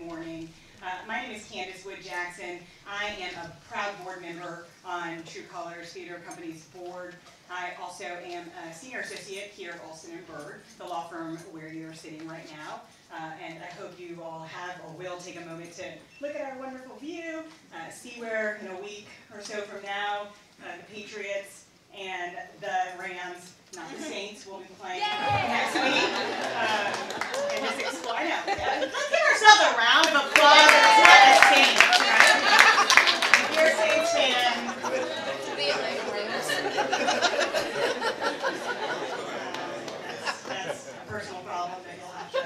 morning. My name is Candace Wood Jackson. I am a proud board member on True Colors Theater Company's board. I also am a senior associate here at Olson & Bird, the law firm where you're sitting right now. And I hope you all have or will take a moment to look at our wonderful view, see where in a week or so from now the Patriots and the Rams, not the Saints, will be playing next week. And just explore. I know. Let's give ourselves a round of applause. It's not the Saints, right? If you're a Saints fan, that's a personal problem that you'll have to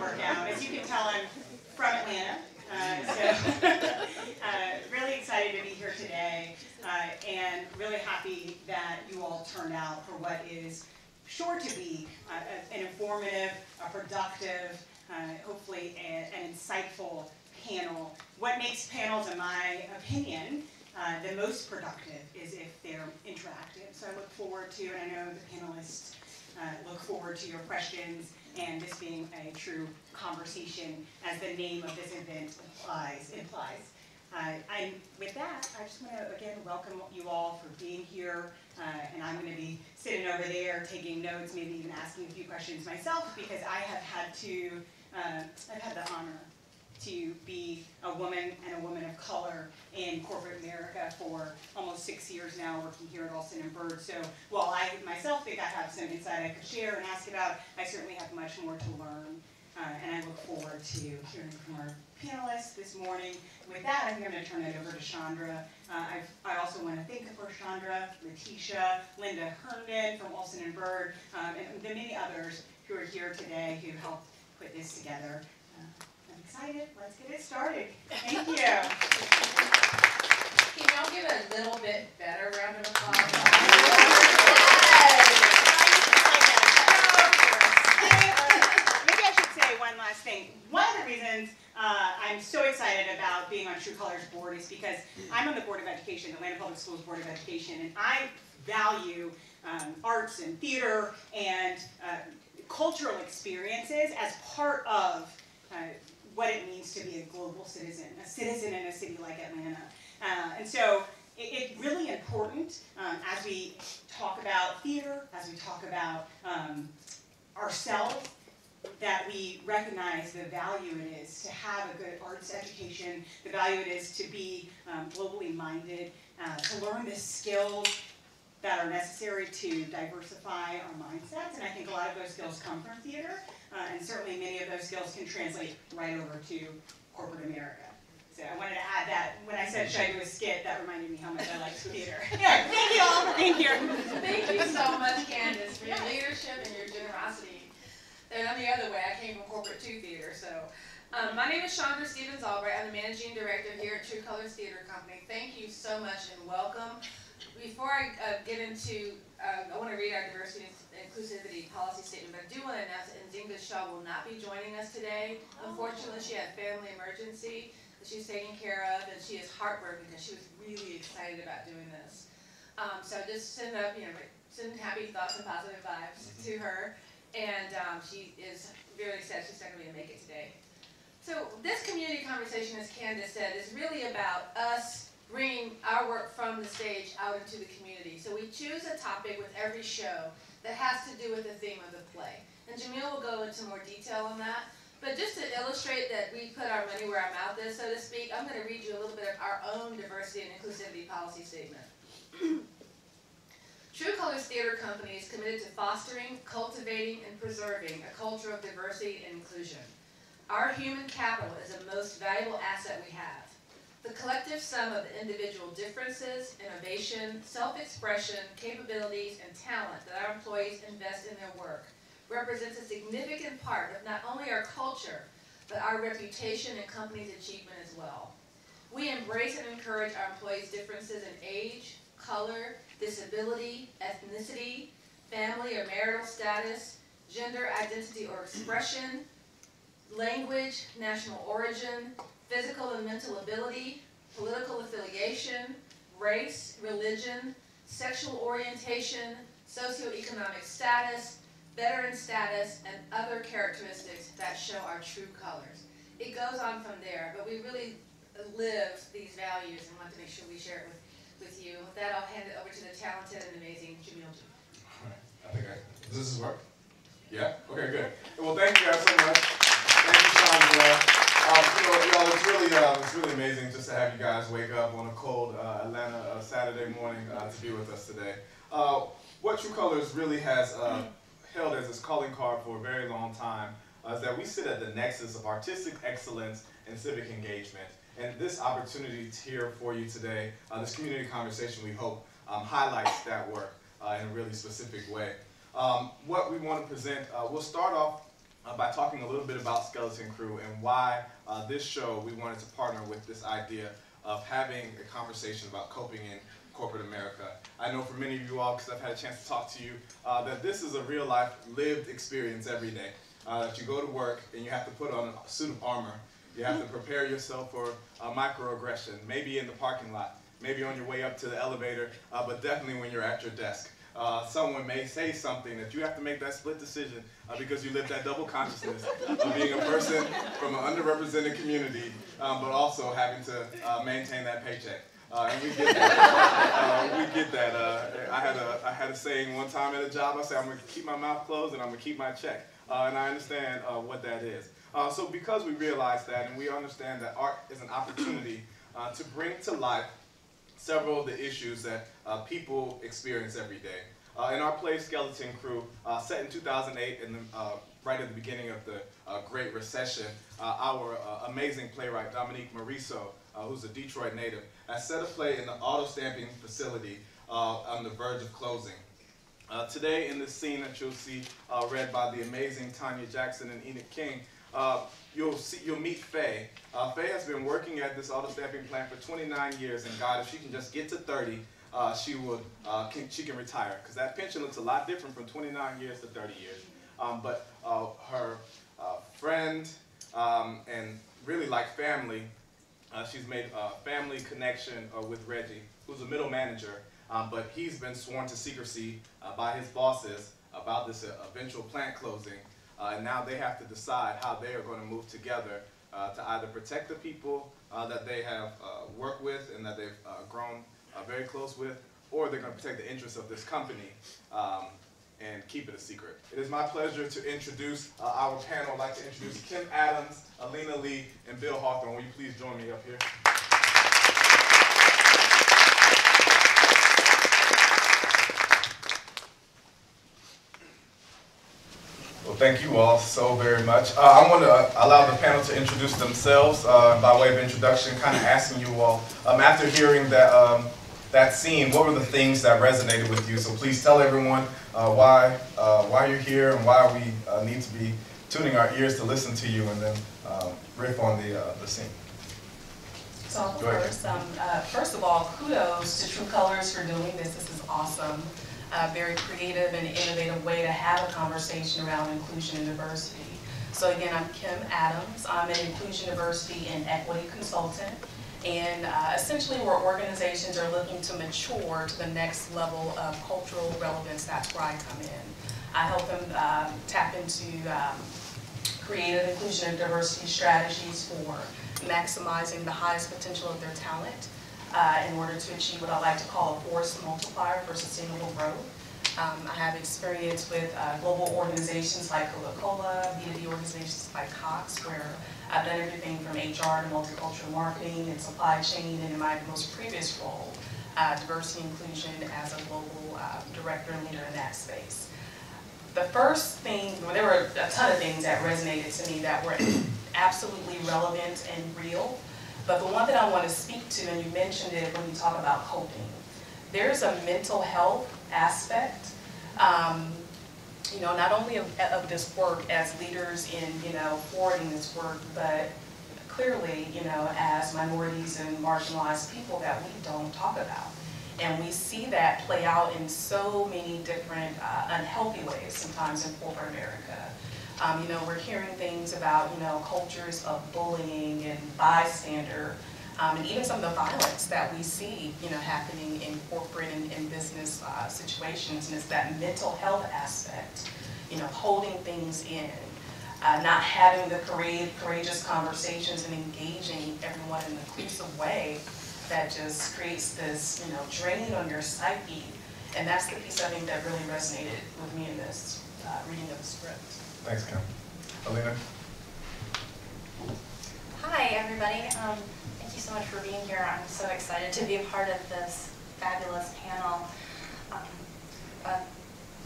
work out. As you can tell, I'm from Atlanta, so really excited to be here today, and really happy that you all turned out for what is sure to be an informative, a productive, hopefully an insightful panel. What makes panels, in my opinion, the most productive is if they're interactive. So I look forward to, and I know the panelists look forward to your questions and this being a true conversation, as the name of this event implies. And with that, I just want to again welcome you all for being here, and I'm going to be sitting over there taking notes, maybe even asking a few questions myself, because I have had the honor to be a woman and a woman of color in corporate America for almost 6 years now, working here at Olson & Bird. So while I myself think I have some insight I could share and ask about, I certainly have much more to learn. And I look forward to hearing from our panelists this morning. With that, I think I'm going to turn it over to Chandra. I also want to thank, of course, Chandra, Letitia, Linda Herndon from Olson & Bird, and the many others who are here today who helped put this together. I'm excited. Let's get it started. Thank you. Can y'all give a little bit better round of applause? One last thing. One of the reasons I'm so excited about being on True Colors board is because I'm on the Board of Education, Atlanta Public Schools Board of Education, and I value arts and theater and cultural experiences as part of what it means to be a global citizen, a citizen in a city like Atlanta. And so it's really important as we talk about theater, as we talk about ourselves, that we recognize the value it is to have a good arts education, the value it is to be globally minded, to learn the skills that are necessary to diversify our mindsets. And I think a lot of those skills come from theater, and certainly many of those skills can translate right over to corporate America. So I wanted to add that. When I said, should I do a skit, that reminded me how much I like theater. Yeah, thank you all for being here. Thank you so much, Candace, for your leadership and your generosity. And I'm the other way. I came from corporate to theater. So, my name is Chandra Stevens Albright. I'm the managing director here at True Colors Theater Company. Thank you so much and welcome. Before I get into, I want to read our diversity and inclusivity policy statement. But I do want to announce that Nzinga Shaw will not be joining us today. Unfortunately, she had a family emergency that she's taking care of, and she is heartbroken because she was really excited about doing this. So just send up, send happy thoughts and positive vibes to her. And she is very sad she's not going to be able to make it today. So this community conversation, as Candace said, is really about us bringing our work from the stage out into the community. So we choose a topic with every show that has to do with the theme of the play. And Jamil will go into more detail on that. But just to illustrate that we put our money where our mouth is, so to speak, I'm going to read you a little bit of our own diversity and inclusivity policy statement. True Colors Theater Company is committed to fostering, cultivating, and preserving a culture of diversity and inclusion. Our human capital is the most valuable asset we have. The collective sum of the individual differences, innovation, self-expression, capabilities, and talent that our employees invest in their work represents a significant part of not only our culture, but our reputation and company's achievement as well. We embrace and encourage our employees' differences in age, color, disability, ethnicity, family or marital status, gender identity or expression, language, national origin, physical and mental ability, political affiliation, race, religion, sexual orientation, socioeconomic status, veteran status, and other characteristics that show our true colors. it goes on from there, but we really live these values and want to make sure we share it with you. With that, I'll hand it over to the talented and amazing Jamil. All right. I think does this work? Yeah? Okay, good. Well, thank you guys so much. Thank you, Chandra. Y'all, it's really amazing just to have you guys wake up on a cold Atlanta Saturday morning to be with us today. What True Colors really has held as its calling card for a very long time is that we sit at the nexus of artistic excellence and civic engagement. And this opportunity here for you today, this community conversation, we hope, highlights that work in a really specific way. What we want to present, we'll start off by talking a little bit about Skeleton Crew and why this show we wanted to partner with this idea of having a conversation about coping in corporate America. I know for many of you all, because I've had a chance to talk to you, that this is a real life lived experience every day. That you go to work and you have to put on a suit of armor. You have to prepare yourself for a microaggression, maybe in the parking lot, maybe on your way up to the elevator, but definitely when you're at your desk. Someone may say something that you have to make that split decision because you live that double consciousness of being a person from an underrepresented community, but also having to maintain that paycheck. And we get that. We get that. I had a saying one time at a job. I said, I'm going to keep my mouth closed and I'm going to keep my check. And I understand what that is. So because we realize that and we understand that art is an opportunity to bring to life several of the issues that people experience every day. In our play Skeleton Crew, set in 2008, right at the beginning of the Great Recession, our amazing playwright Dominique Morisseau, who's a Detroit native, has set a play in the auto stamping facility on the verge of closing. Today, in this scene that you'll see read by the amazing Tanya Jackson and Enoch King, you'll meet Faye. Faye has been working at this auto stamping plant for 29 years, and God, if she can just get to 30, she can retire, because that pension looks a lot different from 29 years to 30 years. But her friend and really like family, she's made a family connection with Reggie, who's a middle manager, but he's been sworn to secrecy by his bosses about this eventual plant closing. And now they have to decide how they are going to move together to either protect the people that they have worked with and that they've grown very close with, or they're going to protect the interests of this company and keep it a secret. It is my pleasure to introduce our panel. I'd like to introduce Kim Adams, Alina Lee, and Bill Hawthorne. Will you please join me up here? Well, thank you all so very much. I want to allow the panel to introduce themselves by way of introduction, kind of asking you all, after hearing that scene, what were the things that resonated with you? So please tell everyone why you're here and why we need to be tuning our ears to listen to you, and then riff on the scene. So first of all, kudos to True Colors for doing this. This is awesome. Very creative and innovative way to have a conversation around inclusion and diversity. So again, I'm Kim Adams. I'm an inclusion, diversity, and equity consultant. And essentially where organizations are looking to mature to the next level of cultural relevance, that's where I come in. I help them tap into creative inclusion and diversity strategies for maximizing the highest potential of their talent in order to achieve what I like to call a force multiplier for sustainable growth. I have experience with global organizations like Coca-Cola, B2B organizations like Cox, where I've done everything from HR to multicultural marketing and supply chain, and in my most previous role, diversity inclusion as a global director and leader in that space. The first thing, well, there were a ton of things that resonated to me that were absolutely relevant and real, but the one that I want to speak to, and you mentioned it when you talk about coping, there's a mental health aspect, you know, not only of this work as leaders in, you know, forwarding this work, but clearly, you know, as minorities and marginalized people that we don't talk about. And we see that play out in so many different unhealthy ways sometimes in corporate America. You know, we're hearing things about, you know, cultures of bullying and bystander, and even some of the violence that we see, you know, happening in corporate and business situations, and it's that mental health aspect, you know, holding things in. not having the courageous conversations and engaging everyone in an inclusive way that just creates this, drain on your psyche. And that's the piece I think that really resonated with me in this reading of the script. Thanks, Kim. Alina? Hi, everybody. Thank you so much for being here. I'm so excited to be a part of this fabulous panel.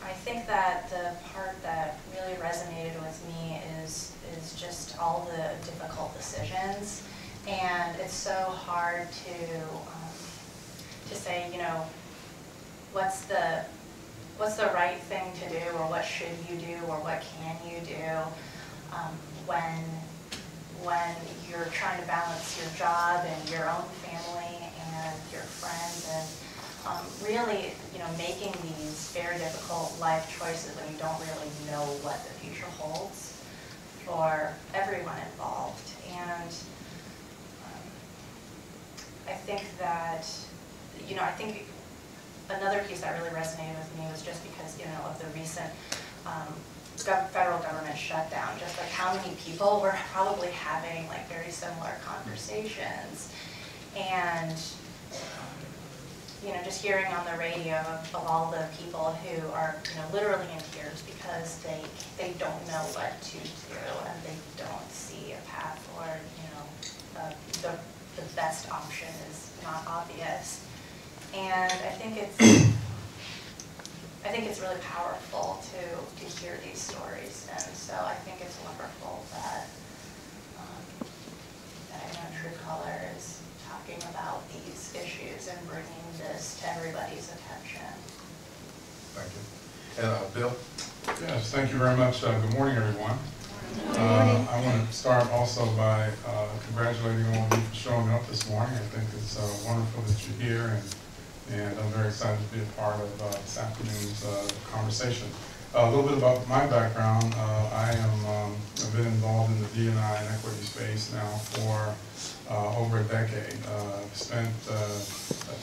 I think that the part that really resonated with me is just all the difficult decisions, and it's so hard to say, what's the right thing to do, or what should you do, or what can you do when you're trying to balance your job and your own family and your friends, and really, making these very difficult life choices when you don't really know what the future holds for everyone involved. And I think that, I think another piece that really resonated with me was just because, of the recent federal government shutdown, just like how many people were probably having like very similar conversations. And just hearing on the radio of all the people who are, literally in tears because they don't know what to do and they don't see a path, or, the best option is not obvious. And I think it's really powerful to hear these stories, and so I think it's wonderful that True Color is talking about these issues and bringing this to everybody's attention. Thank you. And Bill? Yes, thank you very much. Good morning, everyone. I want to start also by congratulating all of you for showing up this morning. I think it's wonderful that you're here, and I'm very excited to be a part of this afternoon's conversation. A little bit about my background. I've been involved in the D&I and equity space now for over a decade. I've spent a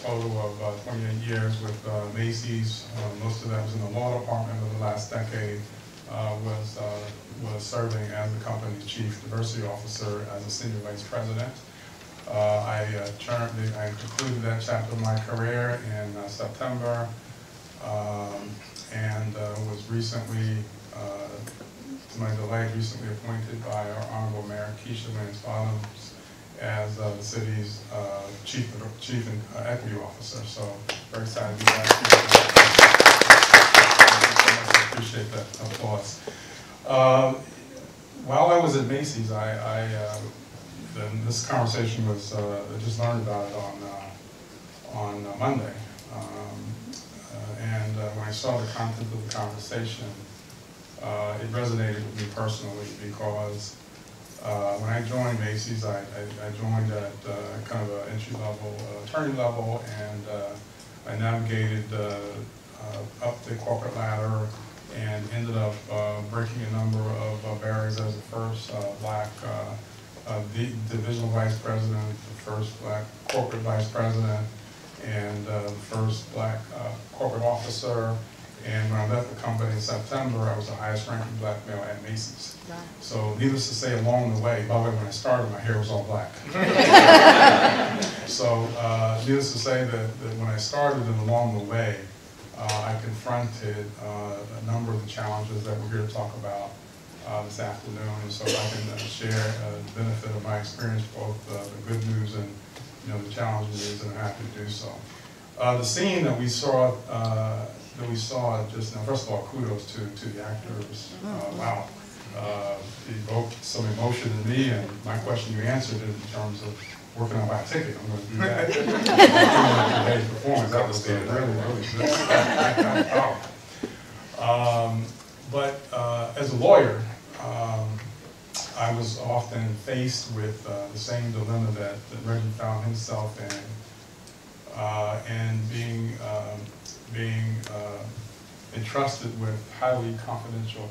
total of 28 years with Macy's. Most of that was in the law department. Over the last decade, was serving as the company's chief diversity officer as a senior vice president. I concluded that chapter of my career in September, and was recently, to my delight, recently appointed by our Honorable Mayor Keisha Lance-Bottoms as the city's chief equity officer. So very excited to be back here. I appreciate that applause. While I was at Macy's, this conversation was, I just learned about it on Monday. And when I saw the content of the conversation, it resonated with me personally because when I joined Macy's, I joined at kind of an entry-level, attorney level, and I navigated up the corporate ladder and ended up breaking a number of barriers as the first black divisional vice president, the first black corporate vice president, and the first black corporate officer. And when I left the company in September, I was the highest ranking black male at Macy's. Wow. So needless to say, along the way, by the way, when I started, my hair was all black. So needless to say that when I started and along the way, I confronted a number of the challenges that we're here to talk about this afternoon. And so I can share the benefit of my experience, both the good news and the challenges, and I'm happy to do so. The scene that we saw just now, first of all, kudos to the actors. Wow, it evoked some emotion in me, and my question you answered it in terms of working on my ticket. I'm going to do that. Today's performance, that was really good. But as a lawyer, I was often faced with the same dilemma that Reggie found himself in, and being entrusted with highly confidential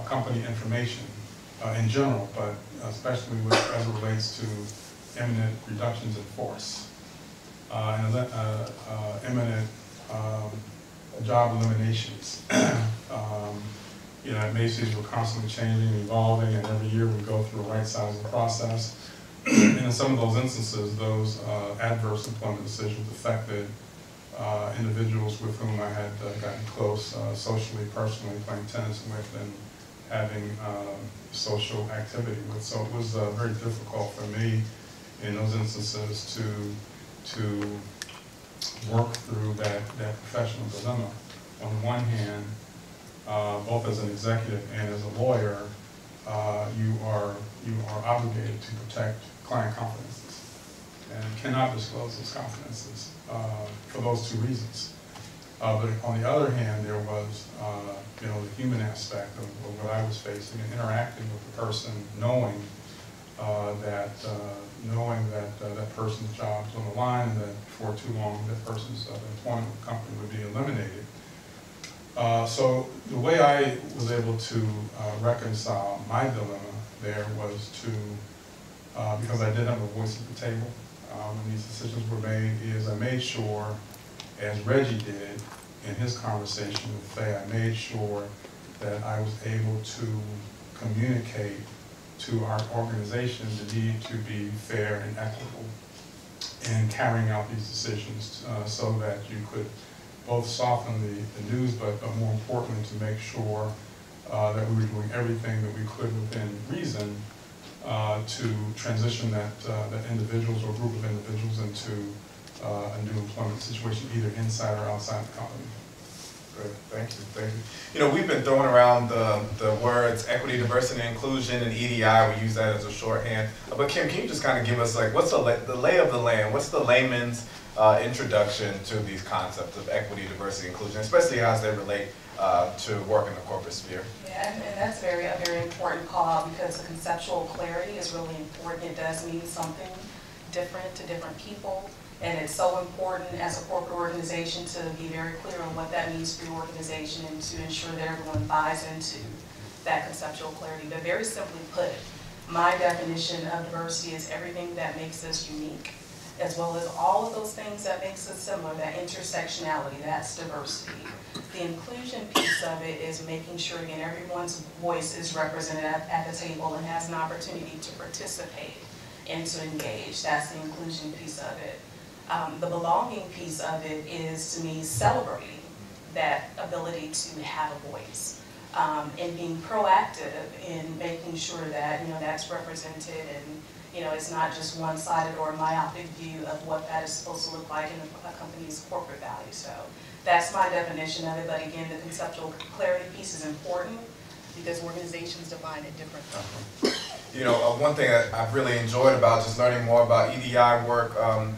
company information in general, but especially as it relates to imminent reductions in force and imminent job eliminations. at Macy's we're constantly changing, evolving, and every year we go through a right-sizing process. And in some of those instances, those adverse employment decisions affected individuals with whom I had gotten close socially, personally, playing tennis with, and having social activity with. So it was very difficult for me in those instances to work through that professional dilemma. On the one hand, both as an executive and as a lawyer, you are obligated to protect client confidences and cannot disclose those confidences for those two reasons. But on the other hand, there was the human aspect of what I was facing and interacting with the person, knowing that that person's job was on the line, and that before too long that person's employment with the company would be eliminated. So the way I was able to reconcile my dilemma there was to, because I did have a voice at the table when these decisions were made, is I made sure, as Reggie did in his conversation with Faye, I made sure that I was able to communicate to our organization the need to be fair and equitable in carrying out these decisions so that you could both soften the news, but more importantly to make sure that we were doing everything that we could within reason to transition that individuals or group of individuals into a new employment situation, either inside or outside the company. Great, thank you, thank you. We've been throwing around the words equity, diversity, inclusion, and EDI. We use that as a shorthand. But Kim, can you just kind of give us what's the lay of the land? What's the layman's introduction to these concepts of equity, diversity, inclusion, especially as they relate to work in the corporate sphere? Yeah, and that's a very important call, because the conceptual clarity is really important. It does mean something different to different people. And it's so important as a corporate organization to be very clear on what that means for your organization and to ensure that everyone buys into that conceptual clarity. But very simply put, my definition of diversity is everything that makes us unique, as well as all of those things that makes us similar, that intersectionality, that's diversity. The inclusion piece of it is making sure, again, everyone's voice is represented at the table and has an opportunity to participate and to engage. That's the inclusion piece of it. The belonging piece of it is, to me, celebrating that ability to have a voice and being proactive in making sure that that's represented, and it's not just one-sided or a myopic view of what that is supposed to look like in a company's corporate value. So that's my definition of it. But again, the conceptual clarity piece is important because organizations define it differently. One thing that I've really enjoyed about just learning more about EDI work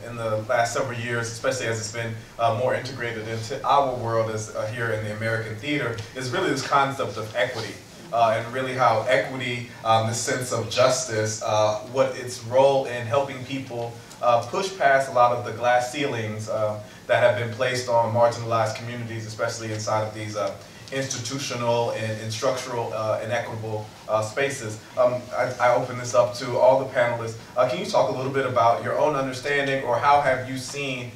in the last several years, especially as it's been more integrated into our world as here in the American theater, is really this concept of equity. And really how equity, this sense of justice, what its role in helping people push past a lot of the glass ceilings that have been placed on marginalized communities, especially inside of these institutional and structural inequitable spaces. I open this up to all the panelists. Can you talk a little bit about your own understanding, or how have you seen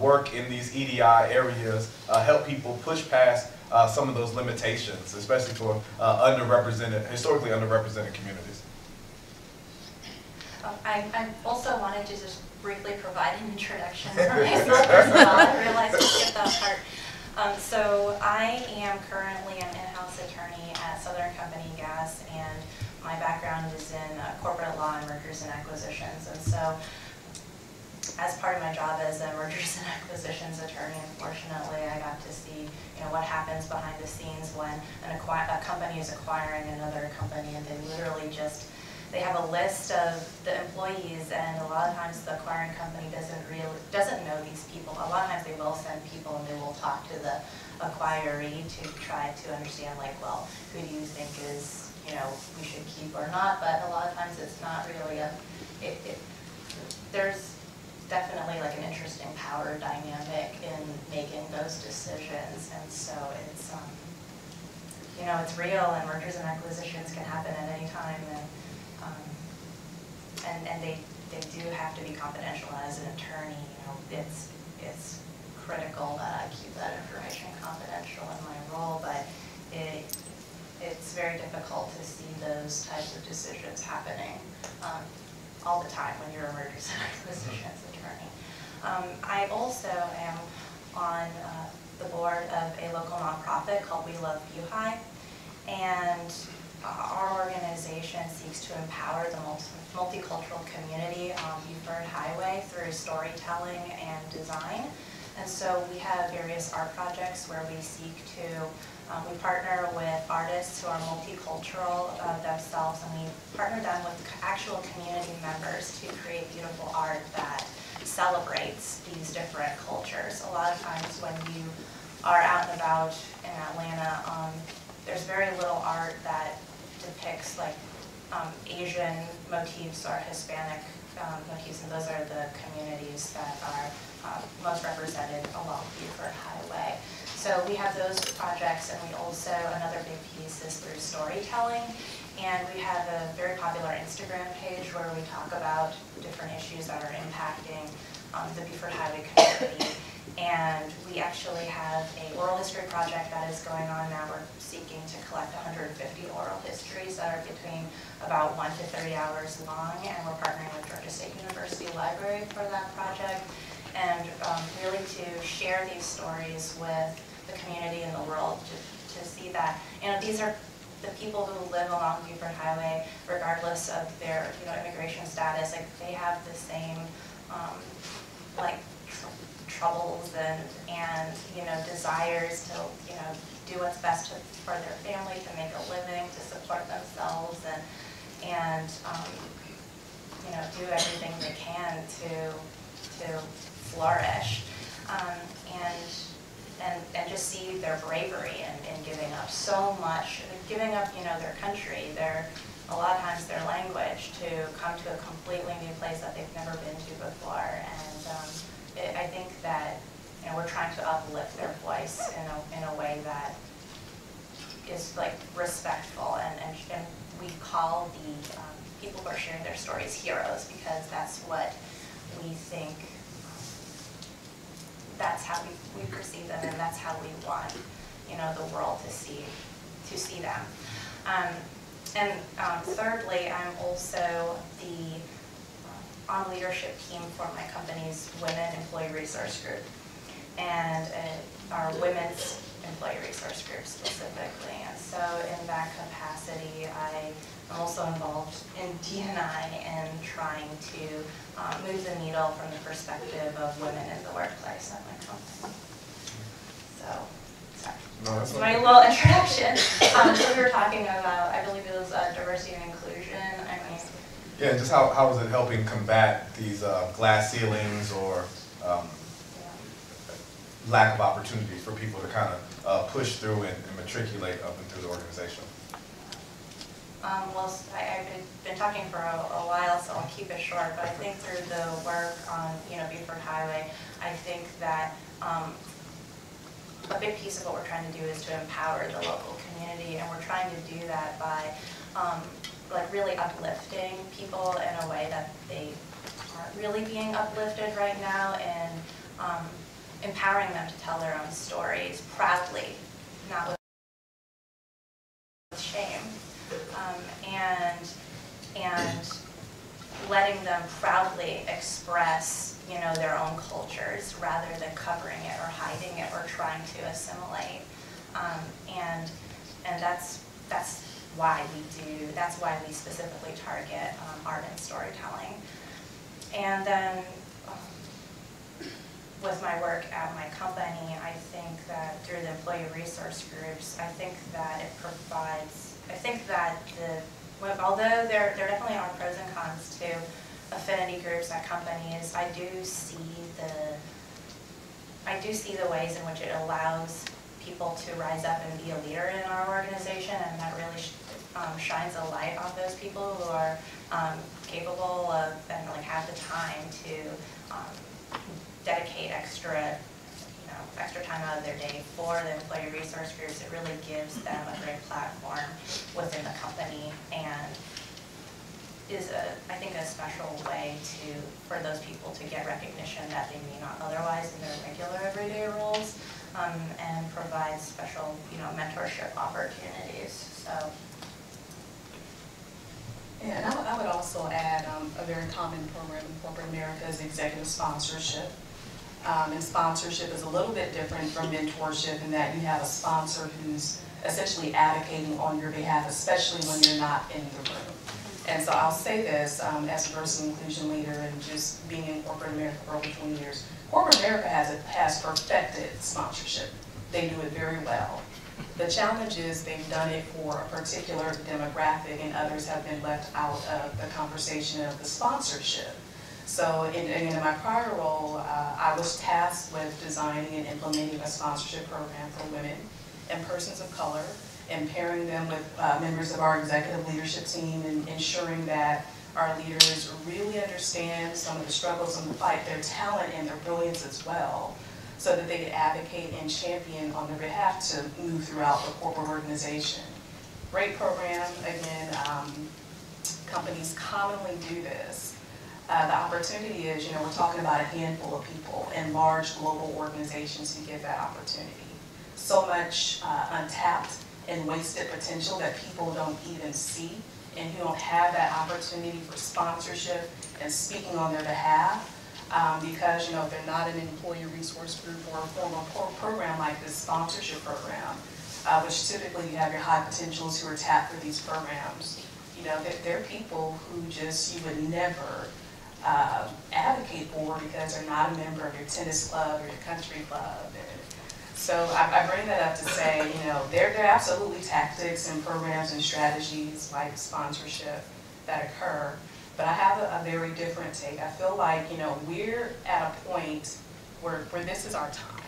work in these EDI areas help people push past some of those limitations, especially for historically underrepresented communities? I also wanted to just briefly provide an introduction for myself as well. I realized I skipped that part. So I am currently an in-house attorney at Southern Company Gas, and my background is in corporate law and mergers and acquisitions. And so as part of my job as a mergers and acquisitions attorney, unfortunately, I got to see what happens behind the scenes when a company is acquiring another company, and they have a list of the employees, and a lot of times the acquiring company doesn't know these people. A lot of times they will send people and they will talk to the acquiree to try to understand, well, who do you think is, we should keep or not? But a lot of times it's not really there's definitely an interesting power dynamic in making those decisions, and so it's it's real, and mergers and acquisitions can happen at any time, and they do have to be confidential. As an attorney, it's critical that I keep that information confidential in my role, but it difficult to see those types of decisions happening all the time when you're a mergers and acquisitions attorney. I also am on the board of a local nonprofit called We Love BuHi, and our organization seeks to empower the multicultural community on Beaufort Highway through storytelling and design. And so we have various art projects where we seek to, we partner with artists who are multicultural themselves, and we partner them with actual community members to create beautiful art that celebrates these different cultures. A lot of times when you are out and about in Atlanta, there's very little art that depicts like Asian motifs or Hispanic motifs, and those are the communities that are most represented along Beaufort Highway. So we have those projects, and we also, another big piece is through storytelling, and we have a very popular Instagram page where we talk about different issues that are impacting the Beaufort Highway community. And we actually have an oral history project that is going on now. We're seeking to collect 150 oral histories that are between about 1 to 30 hours long, and we're partnering with Georgia State University Library for that project, and really to share these stories with the community and the world to see that, you know, these are the people who live along Beaufort Highway, regardless of their, you know, immigration status. Like, they have the same like troubles and you know, desires to, you know, do what's best for their family, to make a living, to support themselves, and you know, do everything they can to flourish, and just see their bravery in giving up so much, giving up, you know, their country, a lot of times their language, to come to a completely new place that they've never been to before. And I think that, you know, we're trying to uplift their voice in a way that is like respectful, and we call the people who are sharing their stories heroes, because that's what we think, that's how we perceive them, and that's how we want, you know, the world to see them. And thirdly, I'm also the on leadership team for my company's Women Employee Resource Group, and our Women's Employee Resource Group specifically. And so in that capacity, I am also involved in D&I and trying to move the needle from the perspective of women in the workplace at my company. So, sorry. No, that's my little introduction. So we were talking about, I believe it was diversity and inclusion. I mean, yeah, just how is it helping combat these glass ceilings or lack of opportunities for people to kind of push through and matriculate up and through the organization? Well, I've been talking for a while, so I'll keep it short, but I think through the work on, you know, Beaufort Highway, I think that a big piece of what we're trying to do is to empower the local community, and we're trying to do that by like really uplifting people in a way that they aren't really being uplifted right now, and empowering them to tell their own stories proudly, not with shame, and letting them proudly express, you know, their own cultures rather than covering it or hiding it or trying to assimilate, and that's why we specifically target art and storytelling. And then with my work at my company, I think that through the employee resource groups, I think that although there definitely are pros and cons to affinity groups at companies, I do see the ways in which it allows people to rise up and be a leader in our organization, and that really shines a light on those people who are capable of and like have the time to dedicate extra time out of their day for the employee resource groups. It really gives them a great platform within the company, and is I think a special way for those people to get recognition that they may not otherwise in their regular everyday roles, and provide special mentorship opportunities. So Yeah, and I would also add a very common program in corporate America is executive sponsorship. And sponsorship is a little bit different from mentorship in that you have a sponsor who's essentially advocating on your behalf, especially when you're not in the room. And so I'll say this as a diversity and inclusion leader and just being in corporate America for over 20 years. Corporate America has perfected sponsorship. They do it very well. The challenge is they've done it for a particular demographic and others have been left out of the conversation of the sponsorship. So in my prior role, I was tasked with designing and implementing a sponsorship program for women and persons of color, and pairing them with members of our executive leadership team and ensuring that our leaders really understand some of the struggles and the fight, their talent and their brilliance as well, so that they could advocate and champion on their behalf to move throughout the corporate organization. Great program, again, companies commonly do this. The opportunity is, you know, we're talking about a handful of people and large global organizations who get that opportunity. So much untapped and wasted potential that people don't even see and who don't have that opportunity for sponsorship and speaking on their behalf because, you know, they're not an employee resource group or a formal program like this sponsorship program, which typically you have your high potentials who are tapped for these programs. You know, they're people who just you would never advocate for because they're not a member of your tennis club or your country club. So I bring that up to say, you know, there are absolutely tactics and programs and strategies like sponsorship that occur, but I have a very different take. I feel like, you know, we're at a point where this is our time.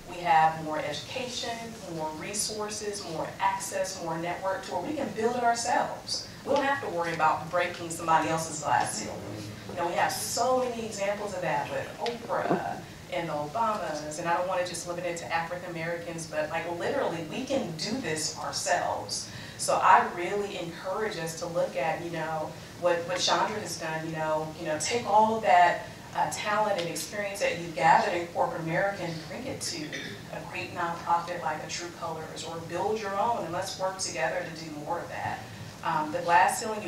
We have more education, more resources, more access, more network to where we can build it ourselves. We don't have to worry about breaking somebody else's glass ceiling. You know, we have so many examples of that with Oprah and the Obamas, and I don't want to just limit it to African Americans, but like literally we can do this ourselves. So I really encourage us to look at, you know, what Chandra has done, you know, take all of that talent and experience that you've gathered in corporate America and bring it to a great nonprofit like a True Colors, or build your own and let's work together to do more of that. The glass ceiling,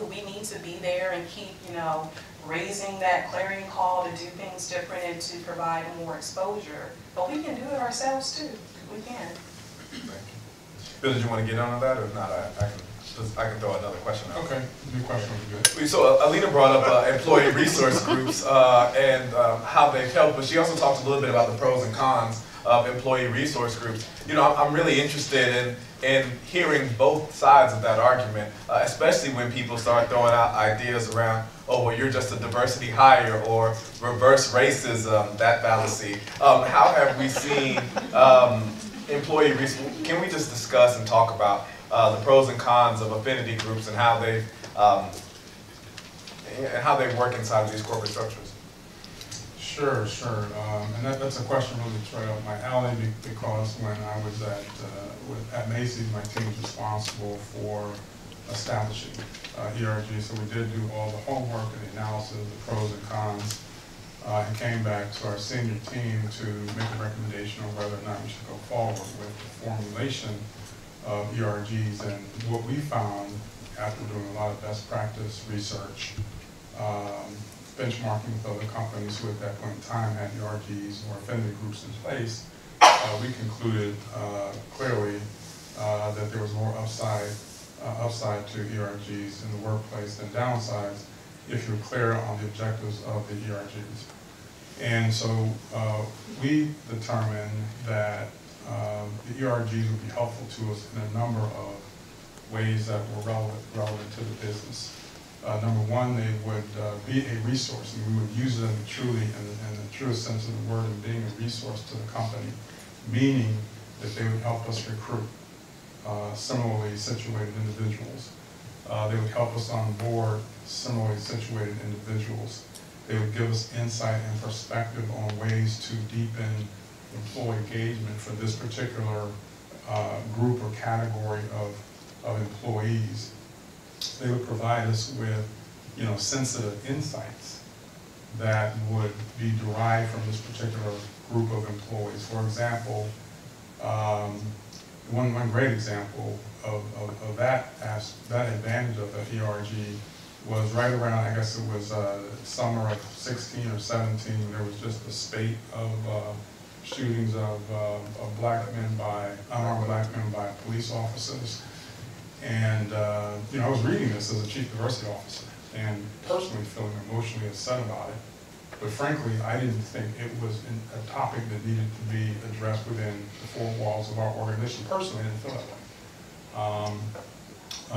we need to be there and keep, you know, raising that clarion call to do things different and to provide more exposure. But we can do it ourselves too. We can. Thank you. Bill, did you want to get on that or not? I can throw another question out. Okay, new question would be good. So Alina brought up employee resource groups and how they've helped, but she also talked a little bit about the pros and cons of employee resource groups. You know, I'm really interested in hearing both sides of that argument, especially when people start throwing out ideas around, oh, well, you're just a diversity hire, or reverse racism, that fallacy. How have we seen employee resource? Can we just discuss and talk about the pros and cons of affinity groups and how they work inside of these corporate structures? Sure. And that's a question really straight up my alley because when I was at Macy's, my team was responsible for establishing ERG. So we did do all the homework and the analysis, the pros and cons, and came back to our senior team to make a recommendation on whether or not we should go forward with the formulation of ERGs. And what we found after doing a lot of best practice research, benchmarking with other companies who at that point in time had ERGs or affinity groups in place, we concluded clearly that there was more upside to ERGs in the workplace than downsides if you're clear on the objectives of the ERGs. And so we determined that the ERGs would be helpful to us in a number of ways that were relevant to the business. Number one, they would be a resource, and we would use them truly in the truest sense of the word and being a resource to the company, meaning that they would help us recruit similarly situated individuals. They would help us on board similarly situated individuals. They would give us insight and perspective on ways to deepen employee engagement for this particular group or category of employees. They would provide us with, you know, sensitive insights that would be derived from this particular group of employees. For example, one great example of that advantage of the ERG was right around, I guess it was summer of 16 or 17, there was just a spate of shootings of unarmed black men by police officers. And you know, I was reading this as a chief diversity officer and personally feeling emotionally upset about it. But frankly, I didn't think it was a topic that needed to be addressed within the four walls of our organization. Personally, I didn't feel that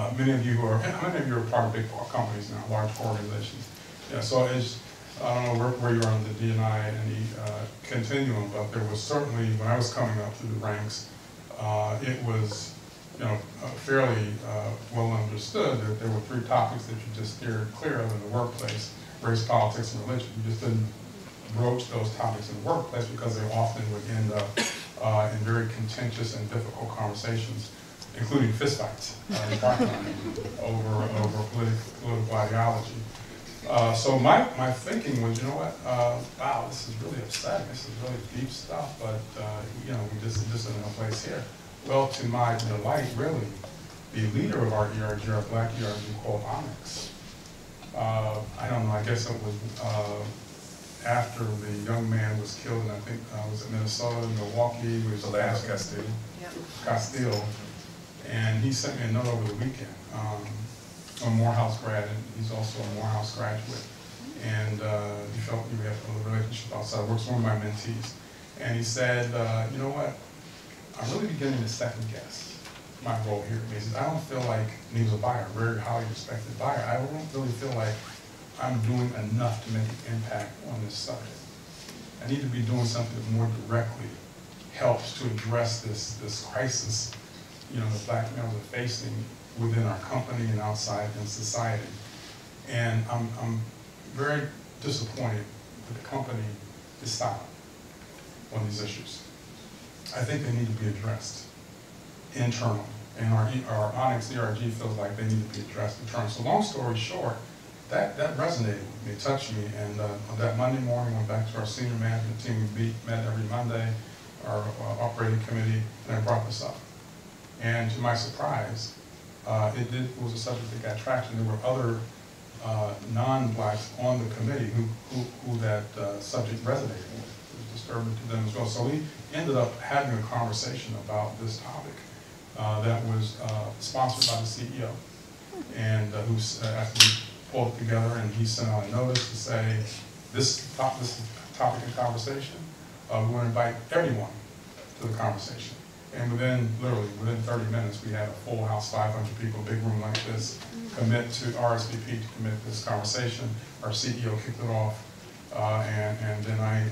way. Many of you who are, how many of you are part of big companies now, large organizations? Yeah, so it's, I don't know where you are on the D&I and the continuum, but there was certainly, when I was coming up through the ranks, it was, you know, fairly well understood that there were three topics that you just steered clear of in the workplace: race, politics, and religion. You just didn't broach those topics in the workplace because they often would end up in very contentious and difficult conversations, including fistfights over political ideology. So my thinking was, you know what, wow, this is really upsetting. This is really deep stuff, but you know, we just isn't in a place here. Well, to my delight, really, the leader of our ERG, our black ERG, called Onyx. I don't know, I guess it was after the young man was killed, and I think was it Minnesota, Milwaukee, was the last Castile. And he sent me a note over the weekend. A Morehouse grad, and he's also a Morehouse graduate. And he felt we had a relationship outside, works with one of my mentees. And he said, you know what, I'm really beginning to second guess my role here. He says, I don't feel like, and he was a buyer, very highly respected buyer, I don't really feel like I'm doing enough to make an impact on this subject. I need to be doing something that more directly helps to address this crisis, you know, the black males are facing within our company and outside in society. And I'm very disappointed that the company is silent on these issues. I think they need to be addressed internally. And our Onyx ERG feels like they need to be addressed internally. So long story short, that resonated with me, touched me. And on that Monday morning, went back to our senior management team. We met every Monday, our operating committee, and I brought this up. And to my surprise, it was a subject that got traction. There were other non-blacks on the committee who that subject resonated with. It was disturbing to them as well. So we ended up having a conversation about this topic that was sponsored by the CEO, and after we pulled it together, and he sent out a notice to say, this topic in conversation, we want to invite everyone to the conversation. And literally within 30 minutes, we had a full house, 500 people, big room like this, commit to RSVP to commit to this conversation. Our CEO kicked it off, and then I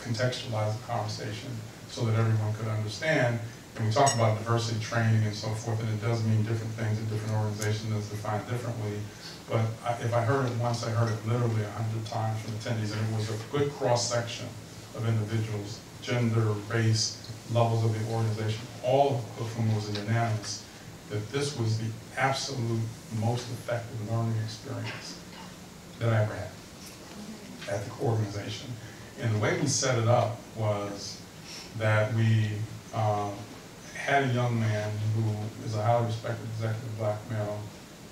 contextualized the conversation so that everyone could understand. And we talk about diversity training and so forth, and it does mean different things in different organizations, it's defined differently. But if I heard it once, I heard it literally 100 times from attendees, and it was a good cross-section of individuals, gender, race, levels of the organization, all of whom was unanimous that this was the absolute most effective learning experience that I ever had at the organization. And the way we set it up was that we had a young man who is a highly respected executive black male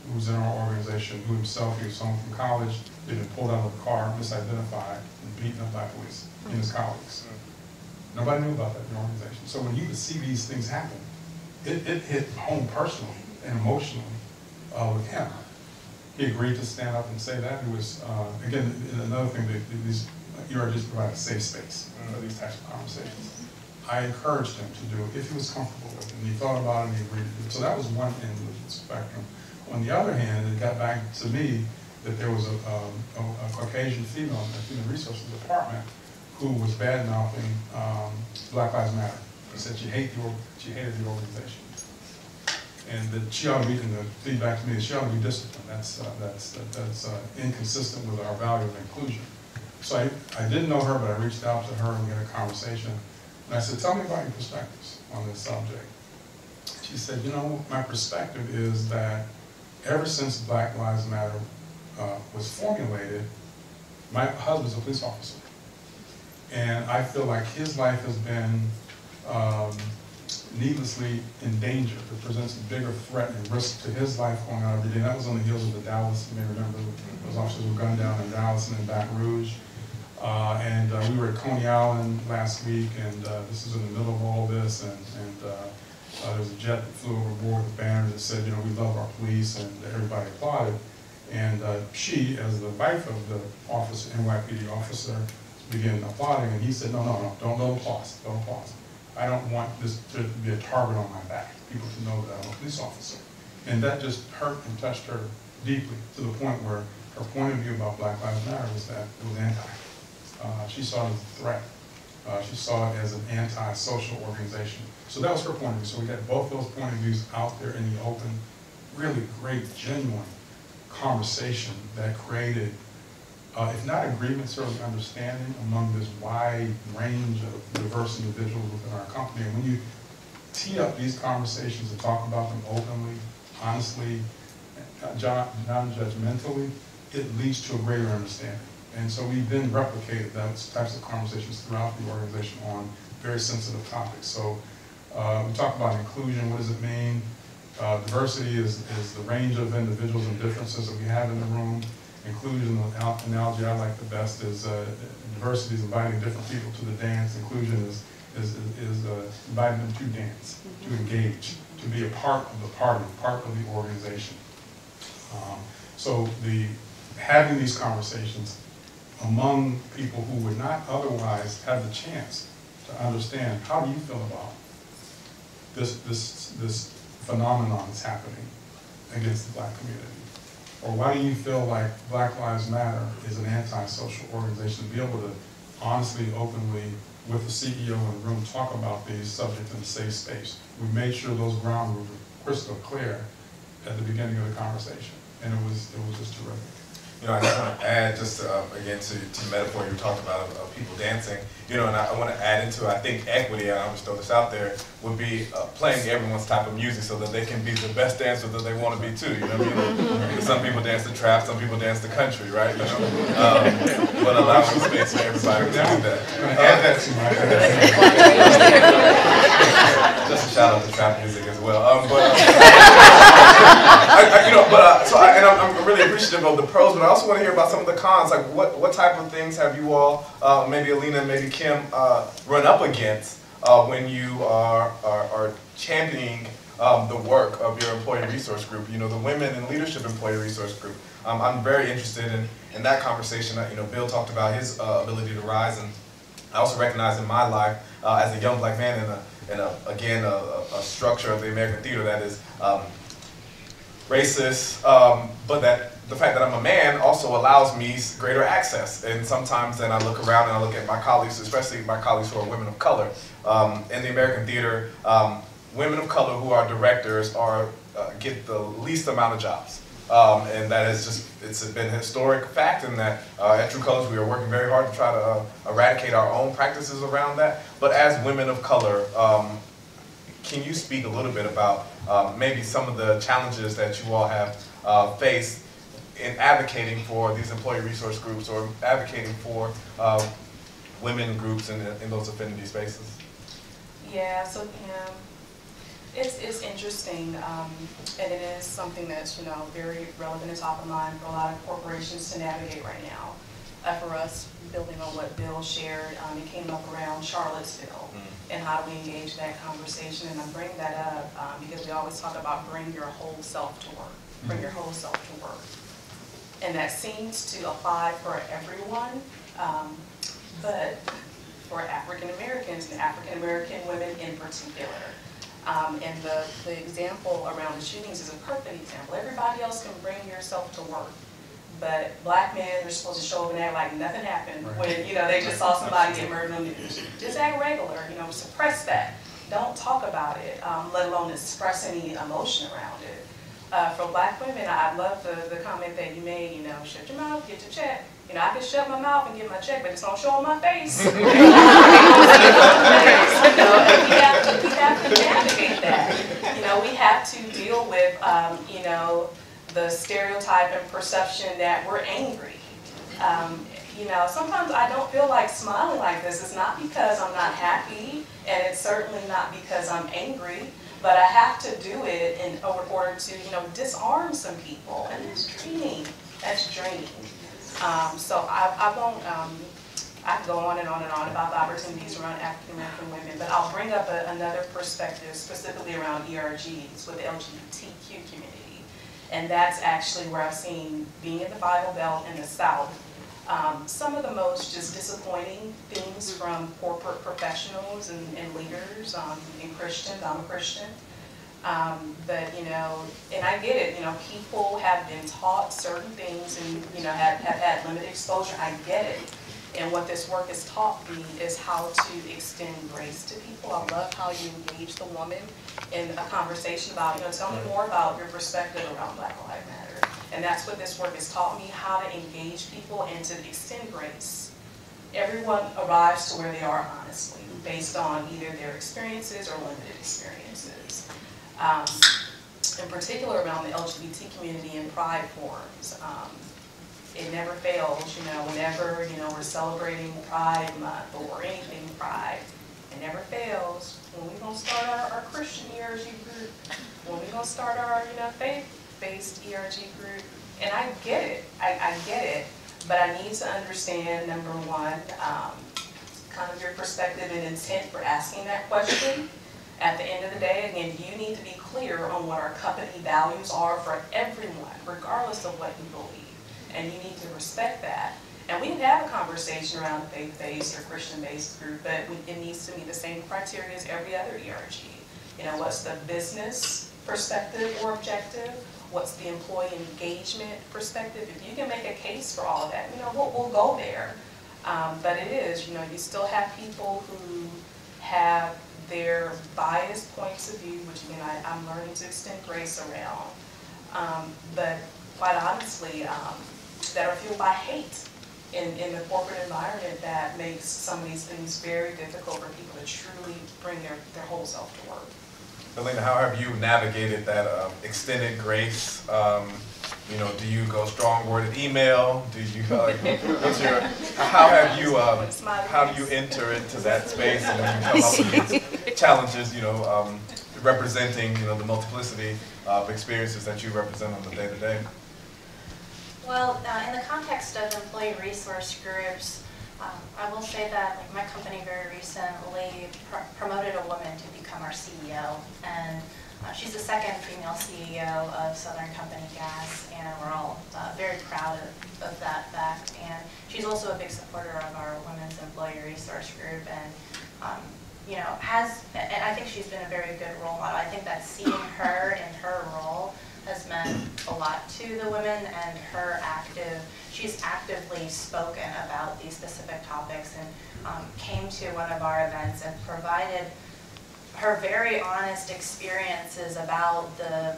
who was in our organization, who himself, he was home from college, had been pulled out of the car, misidentified, and beaten up by police and his colleagues. Nobody knew about that in the organization. So when you would see these things happen, it hit home personally and emotionally with him. He agreed to stand up and say that. He was, again, another thing, that these ERGs provide a safe space for these types of conversations. I encouraged him to do it if he was comfortable with it, and he thought about it and he agreed to do it. So that was one end of the spectrum. On the other hand, it got back to me that there was a Caucasian female in the Human Resources Department who was bad-mouthing Black Lives Matter. She said she hated the organization. And that she ought to be, and the feedback to me is she ought to be disciplined. That's inconsistent with our value of inclusion. So I didn't know her, but I reached out to her and we had a conversation. And I said, tell me about your perspectives on this subject. She said, you know, my perspective is that ever since Black Lives Matter was formulated, my husband's a police officer. And I feel like his life has been needlessly in danger, that presents a bigger threat and risk to his life going out every day. And that was on the heels of the Dallas, you may remember, those officers were gunned down in Dallas and in Baton Rouge. We were at Coney Island last week, and this is in the middle of all this, and there was a jet that flew overboard with a banner that said, you know, we love our police, and everybody applauded. And she, as the wife of the officer, NYPD officer, began applauding, and he said, no, don't applause, don't applause. I don't want this to be a target on my back, people to know that I'm a police officer. And that just hurt and touched her deeply, to the point where her point of view about Black Lives Matter was that it was anti. She saw it as a threat. She saw it as an anti-social organization. So that was her point of view. So we got both those point of views out there in the open. Really great, genuine conversation that created, if not agreement, certainly understanding among this wide range of diverse individuals within our company. And when you tee up these conversations and talk about them openly, honestly, non-judgmentally, it leads to a greater understanding. And so we've then replicated those types of conversations throughout the organization on very sensitive topics. So we talk about inclusion. What does it mean? Diversity is the range of individuals and differences that we have in the room. Inclusion, the analogy I like the best is diversity is inviting different people to the dance. Inclusion is inviting them to dance, to engage, to be a part of the party, part of the organization. So having these conversations among people who would not otherwise have the chance to understand, how do you feel about this phenomenon that's happening against the Black community? Or why do you feel like Black Lives Matter is an anti-social organization? To be able to honestly, openly, with the CEO in the room, talk about these subjects in a safe space. We made sure those ground rules were crystal clear at the beginning of the conversation, and it was just terrific. You know, I just want to add, just again to the metaphor you talked about of people dancing, you know, and I want to add into, I think equity, and I'll just throw this out there, would be playing everyone's type of music so that they can be the best dancer that they want to be too, you know what I mean? Some people dance the trap, some people dance the country, right? You know? But allowing space for everybody to do that. Add that to my Just a shout out to trap music as well. I'm really appreciative of the pros, but I also want to hear about some of the cons. Like, what type of things have you all, maybe Alina, maybe Kim, run up against when you are championing the work of your employee resource group? You know, the Women in Leadership Employee Resource Group. I'm very interested in that conversation. You know, Bill talked about his ability to rise, and I also recognize in my life as a young Black man in a structure of the American theater that is racist, but that the fact that I'm a man also allows me greater access. And sometimes then I look around and I look at my colleagues, especially my colleagues who are women of color. In the American theater, women of color who are directors get the least amount of jobs. And that is just, it's been a historic fact, in that at True Colors we are working very hard to try to eradicate our own practices around that. But as women of color, can you speak a little bit about maybe some of the challenges that you all have faced in advocating for these employee resource groups, or advocating for women groups in those affinity spaces? Yeah, so it's interesting, and it is something that's, you know, very relevant and top of mind for a lot of corporations to navigate right now. For us, building on what Bill shared, it came up around Charlottesville, and how do we engage that conversation. And I bring that up because we always talk about bring your whole self to work, bring your whole self to work. And that seems to apply for everyone, but for African Americans and African American women in particular. And the example around the shootings is a perfect example. Everybody else can bring yourself to work, but Black men are supposed to show up and act like nothing happened when, you know, they just saw somebody get murdered on the news. Just act regular, you know, suppress that. Don't talk about it, let alone express any emotion around it. For Black women, I love the comment that you made, you know, shut your mouth, get your check. You know, I can shut my mouth and get my check, but it's don't show on my face. You know, we have to navigate that. You know, we have to deal with, you know, the stereotype and perception that we're angry. You know, sometimes I don't feel like smiling like this. It's not because I'm not happy. And it's certainly not because I'm angry, but I have to do it in order to, disarm some people. And it's draining. That's draining. So I won't, I could go on and on and on about the opportunities around African American women, but I'll bring up another perspective specifically around ERGs with the LGBTQ community. And that's actually where I've seen, being in the Bible Belt in the South, some of the most just disappointing things from corporate professionals and leaders and Christians. I'm a Christian. But, and I get it, people have been taught certain things and, have had limited exposure. I get it. And what this work has taught me is how to extend grace to people. I love how you engage the woman in a conversation about, tell me more about your perspective around Black Lives Matter. And that's what this work has taught me, how to engage people and to extend grace. Everyone arrives to where they are, honestly, based on either their experiences or limited experiences. In particular around the LGBT community and pride forums. It never fails, whenever, we're celebrating Pride Month or anything Pride, it never fails. When we gonna start our Christian ERG group, when we gonna start our, faith-based ERG group, and I get it, I get it, but I need to understand, number one, kind of your perspective and intent for asking that question. At the end of the day, again, you need to be clear on what our company values are for everyone, regardless of what you believe. And you need to respect that. And we can have a conversation around a faith-based or Christian-based group, but it needs to meet the same criteria as every other ERG. What's the business perspective or objective? What's the employee engagement perspective? If you can make a case for all of that, we'll go there. But it is, you still have people who have their biased points of view, which again, I'm learning to extend grace around. But quite honestly, that are fueled by hate in the corporate environment that makes some of these things very difficult for people to truly bring their whole self to work. Alina, how have you navigated that extended grace? Do you go strong-worded email? Do you how do you enter into that space and when you come up with these challenges? Representing the multiplicity of experiences that you represent on the day-to-day. Well, in the context of employee resource groups, I will say that my company very recently promoted a woman to become our CEO, and she's the second female CEO of Southern Company Gas, and we're all very proud of that fact. And she's also a big supporter of our women's employee resource group, and and I think she's been a very good role model. I think that seeing her in her role has meant a lot to the women, and she's actively spoken about these specific topics and came to one of our events and provided her very honest experiences about the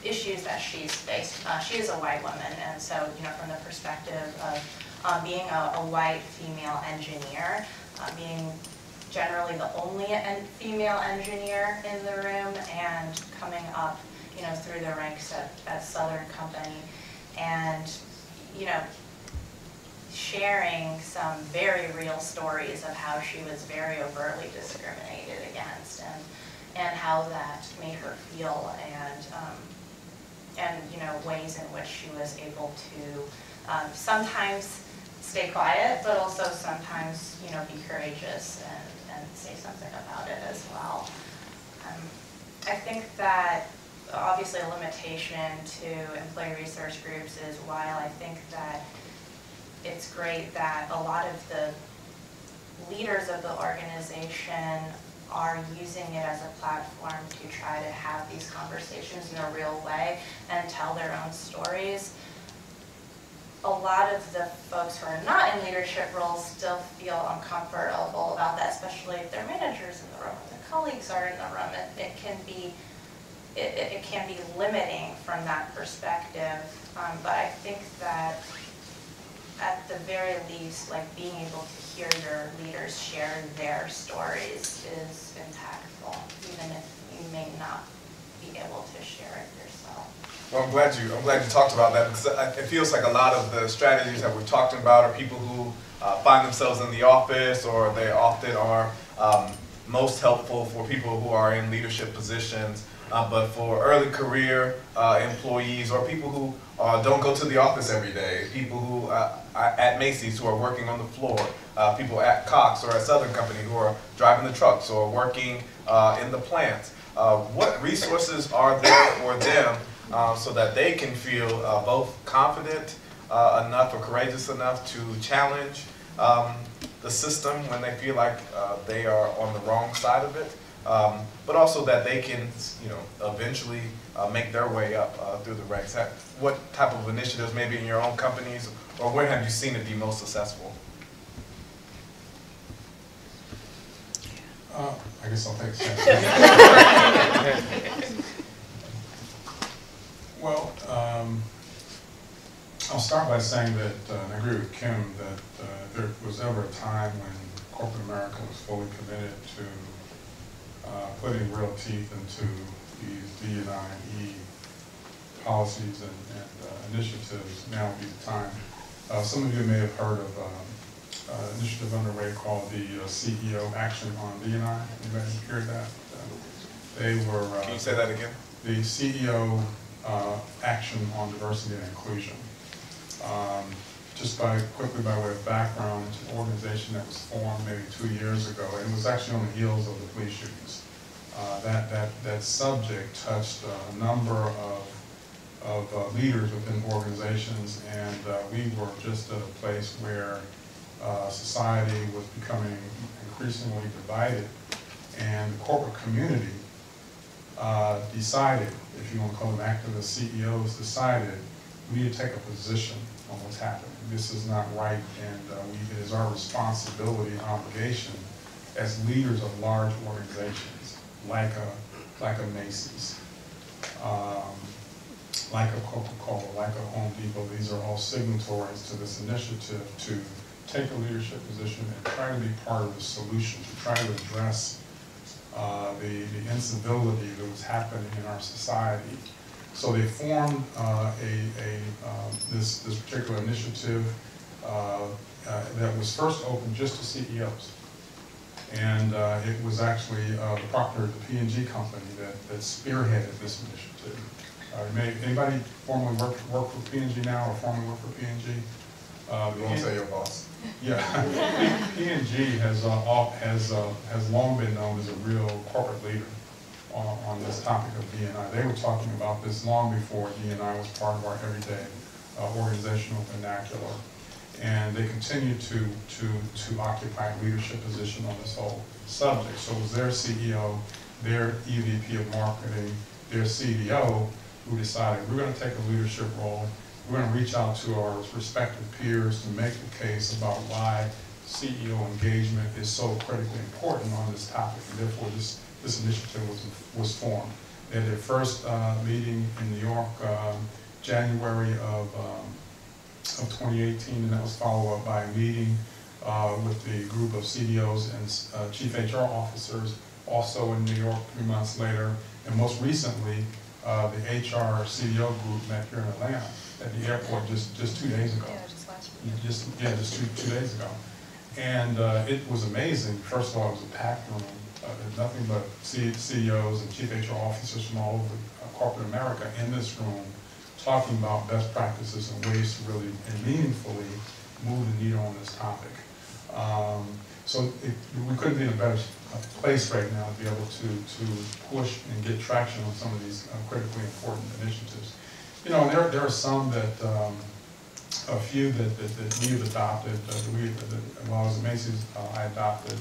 issues that she's faced. She is a white woman, and so from the perspective of being a white female engineer, being generally the only female engineer in the room, and coming up through the ranks at Southern Company, and sharing some very real stories of how she was very overtly discriminated against, and how that made her feel, and ways in which she was able to sometimes stay quiet, but also sometimes be courageous and say something about it as well. I think that obviously a limitation to employee resource groups is, while I think that it's great that a lot of the leaders of the organization are using it as a platform to try to have these conversations in a real way and tell their own stories, a lot of the folks who are not in leadership roles still feel uncomfortable about that, especially if their managers in the room, or their colleagues are in the room. It can be limiting from that perspective, but I think that at the very least, being able to hear your leaders share their stories is impactful, even if you may not be able to share it yourself. Well, I'm glad you talked about that, because it feels like a lot of the strategies that we're talking about are people who find themselves in the office, or they often are most helpful for people who are in leadership positions, but for early career employees or people who don't go to the office every day, people who at Macy's who are working on the floor, people at Cox or at Southern Company who are driving the trucks or working in the plants. What resources are there for them so that they can feel both confident enough or courageous enough to challenge the system when they feel like they are on the wrong side of it, but also that they can, eventually make their way up through the ranks? What type of initiatives, maybe in your own companies, or where have you seen it be most successful? I guess I'll take a chance. Well, I'll start by saying that, and I agree with Kim, that if there was ever a time when corporate America was fully committed to putting real teeth into these D&I policies and initiatives, now would be the time. Some of you may have heard of an initiative underway called the CEO Action on D&I. Anybody hear that? They were. Can you say that again? The CEO Action on Diversity and Inclusion. Just quickly by way of background, it's an organization that was formed maybe 2 years ago, and it was actually on the heels of the police shootings. That subject touched a number of leaders within organizations, and we were just at a place where society was becoming increasingly divided, and the corporate community decided, if you want to call them activist CEOs, decided we need to take a position on what's happening. This is not right, and it is our responsibility and obligation as leaders of large organizations like a Macy's, like a Coca-Cola, like a Home Depot. These are all signatories to this initiative to take a leadership position and try to be part of the solution, to try to address the incivility that was happening in our society. So they formed this particular initiative that was first opened just to CEOs. And it was actually the Proctor, the P&G company that spearheaded this initiative. Anybody formerly work for P&G now or formerly work for P&G? You won't say your boss. Yeah, P&G has long been known as a real corporate leader on this topic of D&I. They were talking about this long before D&I was part of our everyday organizational vernacular. And they continue to occupy a leadership position on this whole subject. So it was their CEO, their EVP of marketing, their CDO who decided we're going to take a leadership role. We're going to reach out to our respective peers to make the case about why CEO engagement is so critically important on this topic, and therefore this initiative was formed. They had their first meeting in New York, January of 2018, and that was followed up by a meeting with the group of CDOs and Chief HR officers also in New York 3 months later, and most recently the HR CDO group met here in Atlanta at the airport just 2 days ago. Yeah, just last week. Just two days ago. And it was amazing. First of all, it was a packed room. There's nothing but CEOs and Chief HR officers from all over corporate America in this room talking about best practices and ways to really and meaningfully move the needle on this topic. So we couldn't be in a better place right now to be able to push and get traction on some of these critically important initiatives. You know, there are some that, a few that we have adopted, while I was at Macy's, I adopted,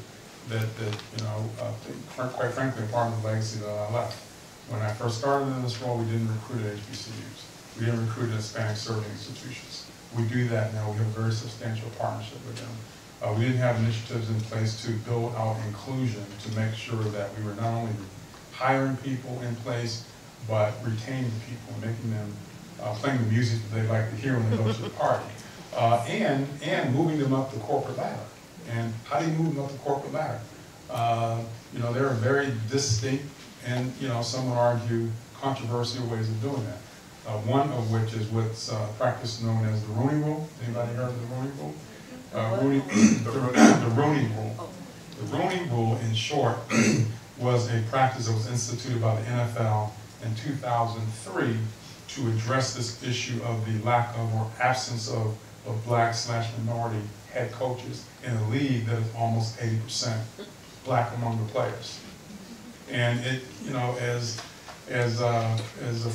that quite frankly, are part of the legacy that I left. When I first started in this role, we didn't recruit at HBCUs. We didn't recruit at Hispanic serving institutions. We do that now. We have a very substantial partnership with them. We didn't have initiatives in place to build out inclusion, to make sure that we were not only hiring people in place, but retaining people, making them playing the music that they like to hear when they go to the party, and moving them up the corporate ladder. And how do you move them up the corporate ladder? There are very distinct and, some would argue, controversial ways of doing that. One of which is what's practice known as the Rooney Rule. Anybody heard of the Rooney Rule? The Rooney Rule. The Rooney Rule, in short, was a practice that was instituted by the NFL in 2003 to address this issue of the lack of or absence of black/minority head coaches in a league that is almost 80% black among the players. And it, you know, as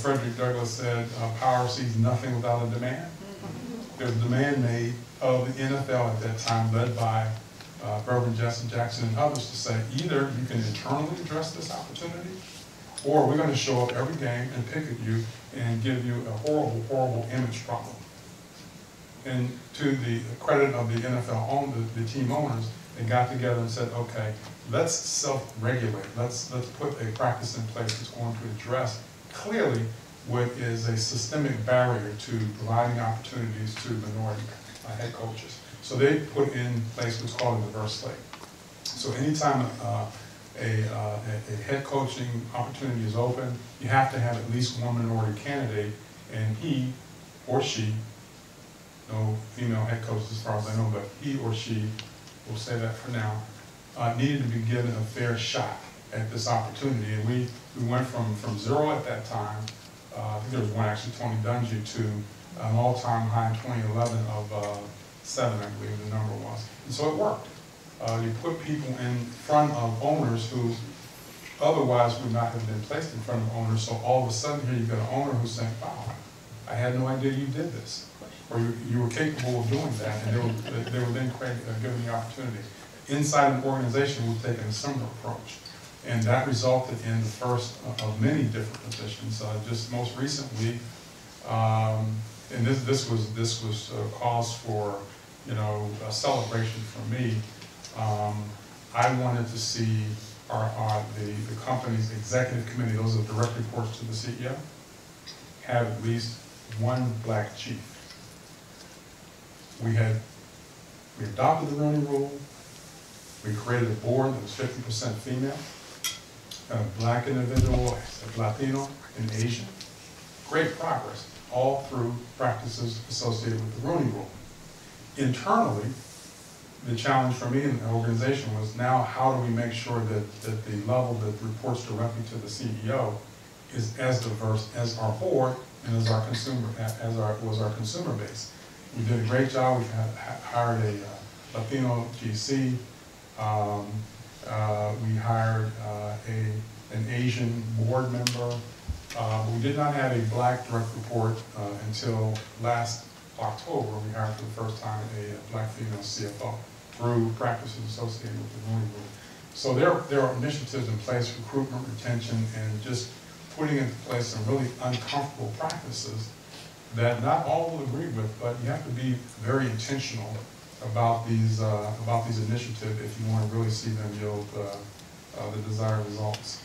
Frederick Douglass said, power sees nothing without a demand. There's a demand made of the NFL at that time, led by Reverend Jesse Jackson and others, to say either you can internally address this opportunity, or we're going to show up every game and pick at you and give you a horrible, horrible image problem. And to the credit of the NFL the team owners, they got together and said, okay, let's self-regulate. Let's put a practice in place that's going to address clearly what is a systemic barrier to providing opportunities to minority head coaches. So they put in place what's called a diverse slate. So anytime a head coaching opportunity is open, you have to have at least one minority candidate, and he or she, no female head coaches as far as I know, but he or she, we'll say that for now, needed to be given a fair shot at this opportunity. And we went from 0 at that time, I think there was one actually, Tony Dungy, to an all-time high in 2011 of 7, I believe the number was. And so it worked. You put people in front of owners who otherwise would not have been placed in front of owners, so all of a sudden here you've got an owner who's saying, wow, I had no idea you did this, or you were capable of doing that, and they were then given the opportunity. Inside an organization, we've taken a similar approach, and that resulted in the first of many different positions. Just most recently, and this was cause for, you know, a celebration for me. I wanted to see the company's executive committee, those are direct reports to the CEO, have at least one black chief. We adopted the Rooney Rule. We created a board that was 50% female, a black individual, a Latino, and Asian. Great progress, all through practices associated with the Rooney Rule. Internally, the challenge for me in the organization was now how do we make sure that the level that reports directly to the CEO is as diverse as our board and as our consumer base. We did a great job. We hired a Latino GC. We hired an Asian board member. We did not have a black direct report until last October. We hired for the first time a black female CFO through practices associated with the Rooney Rule. So there are initiatives in place, recruitment, retention, and just putting into place some really uncomfortable practices that not all will agree with, but you have to be very intentional about these initiatives if you want to really see them yield the desired results.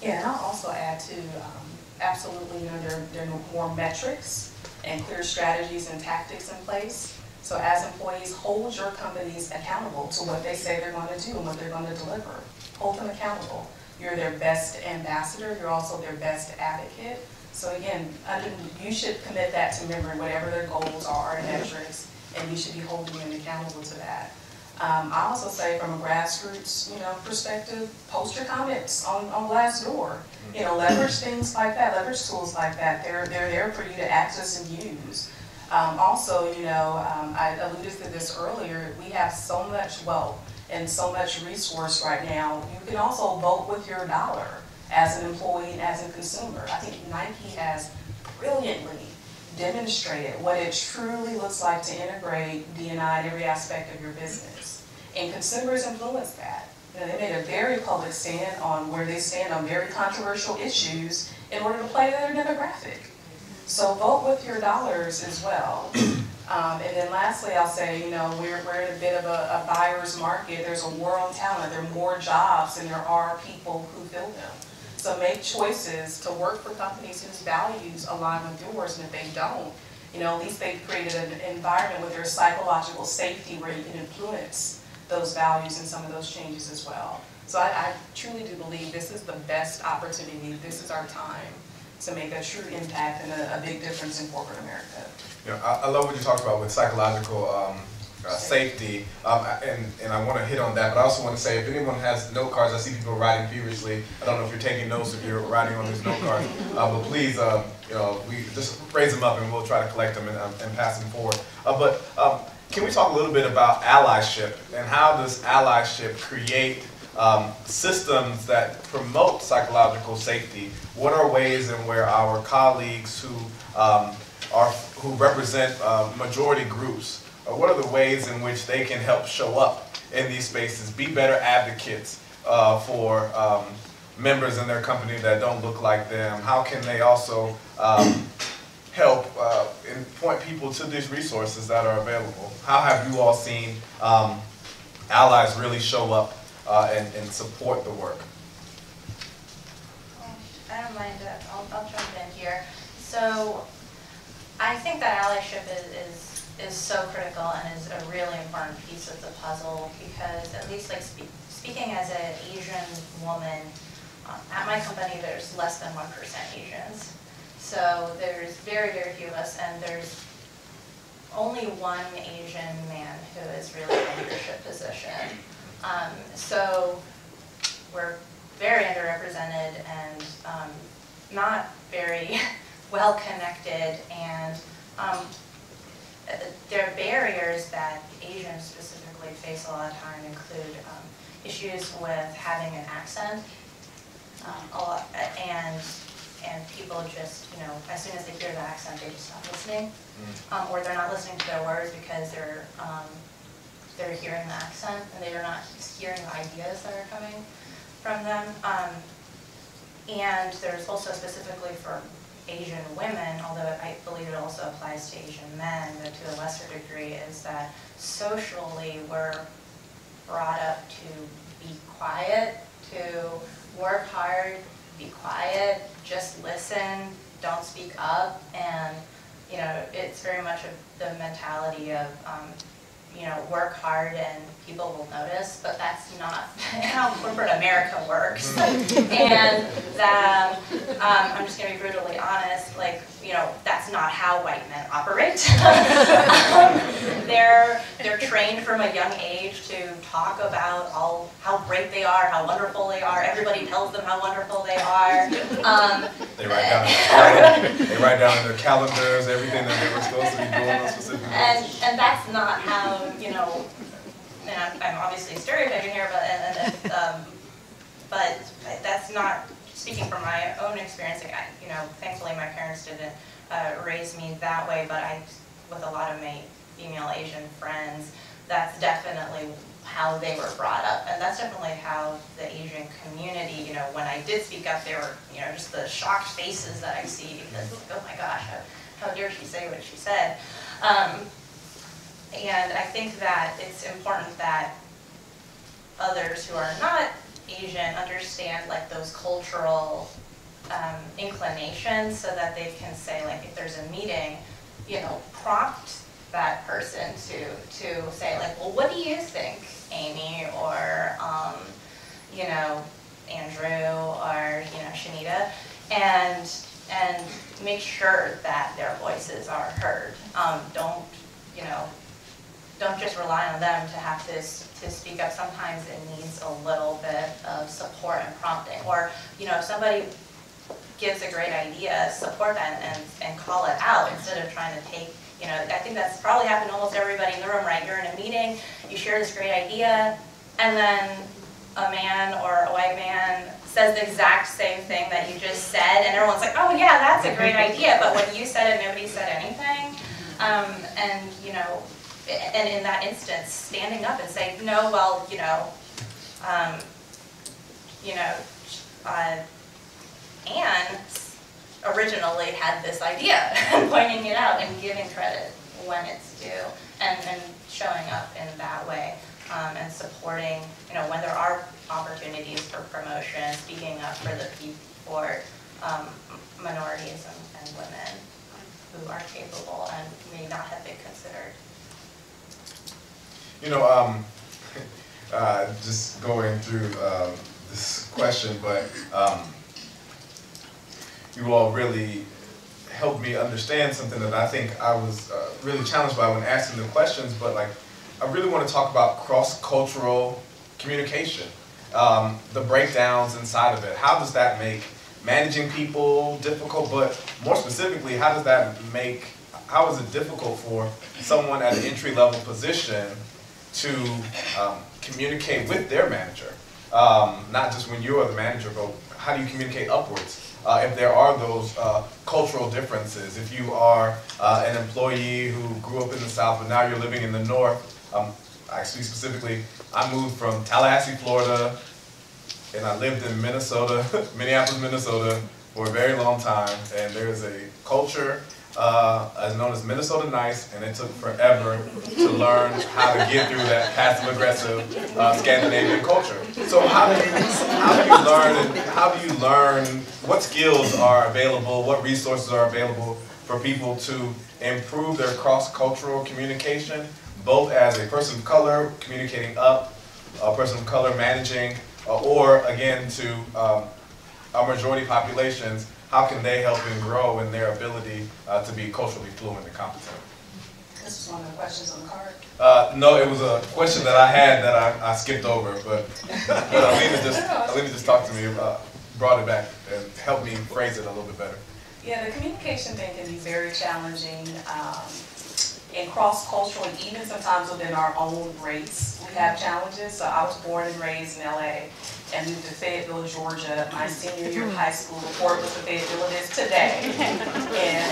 Yeah, and I'll also add to, absolutely, you know, there are more metrics and clear strategies and tactics in place. So as employees, hold your companies accountable to what they say they're going to do and what they're going to deliver. Hold them accountable. You're their best ambassador. You're also their best advocate. So again, you should commit that to memory, whatever their goals are and metrics, and you should be holding them accountable to that. I also say from a grassroots, you know, perspective, post your comments on Glassdoor. You know, leverage things like that, leverage tools like that. They're there for you to access and use. Also, you know, I alluded to this earlier, we have so much wealth and so much resource right now. You can also vote with your dollar as an employee and as a consumer. I think Nike has brilliantly demonstrated what it truly looks like to integrate D&I in every aspect of your business. And consumers influence that. You know, they made a very public stand on where they stand on very controversial issues in order to play to their demographic. So vote with your dollars as well. And then lastly, I'll say, you know, we're in a bit of a buyer's market. There's a war on talent. There are more jobs than there are people who fill them. So make choices to work for companies whose values align with yours, and if they don't, you know, at least they've created an environment where there's psychological safety where you can influence those values and some of those changes as well. So I truly do believe this is the best opportunity. This is our time to make a true impact and a big difference in corporate America. Yeah, I love what you talked about with psychological safety, and I want to hit on that, but I also want to say if anyone has note cards, I see people writing furiously. I don't know if you're taking notes, if you're writing on these note cards, but please, we just raise them up and we'll try to collect them and pass them forward. Can we talk a little bit about allyship and how does allyship create systems that promote psychological safety? What are ways in where our colleagues who represent majority groups, what are the ways in which they can help show up in these spaces, be better advocates for members in their company that don't look like them? How can they also help and point people to these resources that are available? How have you all seen allies really show up and support the work? I don't mind, I'll jump in here. So I think that allyship is so critical and is a really important piece of the puzzle because at least like speaking as an Asian woman, at my company there's less than 1% Asians. So there's very, very few of us, and there's only one Asian man who is really in a leadership position. So we're very underrepresented and not very well connected, and there are barriers that Asians specifically face a lot of time include issues with having an accent, and people just, as soon as they hear the accent, they just stop listening, or they're not listening to their words because they're hearing the accent and they're not hearing the ideas that are coming from them. And there's also specifically for Asian women, although I believe it also applies to Asian men, but to a lesser degree, is that socially we're brought up to be quiet, to work hard, be quiet, just listen, don't speak up, and it's very much of the mentality of work hard and people will notice, but that's not how corporate America works. And that, I'm just going to be brutally honest, that's not how white men operate. They're trained from a young age to talk about how great they are, how wonderful they are. Everybody tells them how wonderful they are. They write down in their calendars everything that they were supposed to be doing on specific days. And that's not how, and I'm obviously stereotyping here, but that's not, speaking from my own experience, thankfully my parents didn't raise me that way, but with a lot of my female Asian friends, that's definitely how they were brought up, and that's definitely how the Asian community, when I did speak up, they were, just the shocked faces that I see, because, oh my gosh, how dare she say what she said. And I think that it's important that others who are not Asian understand those cultural inclinations so that they can say, if there's a meeting, prompt that person to say, well, what do you think, Amy, or, Andrew, or, Shanita, and make sure that their voices are heard. Don't just rely on them to have to speak up. Sometimes it needs a little bit of support and prompting. Or, if somebody gives a great idea, support that and call it out instead of trying to take, I think that's probably happened to almost everybody in the room, right? You're in a meeting, you share this great idea, and then a man or a white man says the exact same thing that you just said, and everyone's like, oh yeah, that's a great idea, but when you said it, nobody said anything. And in that instance, standing up and saying, no, well, Anne originally had this idea, and pointing it out and giving credit when it's due, and showing up in that way, and supporting, when there are opportunities for promotion, speaking up for minorities and women who are capable and may not have been considered. Just going through this question, but you all really helped me understand something that I think I was really challenged by when asking the questions, but I really want to talk about cross-cultural communication, the breakdowns inside of it. How does that make managing people difficult, but more specifically, how is it difficult for someone at an entry-level position to communicate with their manager? Not just when you're the manager, but how do you communicate upwards? If there are those cultural differences, if you are an employee who grew up in the South, but now you're living in the North, actually specifically, I moved from Tallahassee, Florida, and I lived in Minnesota, Minneapolis, Minnesota, for a very long time, and there's a culture known as Minnesota Nice, and it took forever to learn how to get through that passive-aggressive Scandinavian culture. So how do you learn what skills are available, what resources are available for people to improve their cross-cultural communication, both as a person of color communicating up, a person of color managing, or again to our majority populations, how can they help and grow in their ability to be culturally fluent and competent? This is one of the questions on the card. No, it was a question that I had that I skipped over, but Alina just talked to me, brought it back, and helped me phrase it a little bit better. Yeah, the communication thing can be very challenging in cross-cultural, and even sometimes within our own race, we have challenges. So I was born and raised in LA and moved to Fayetteville, Georgia, my senior year of high school before it was the Fayetteville it is today. And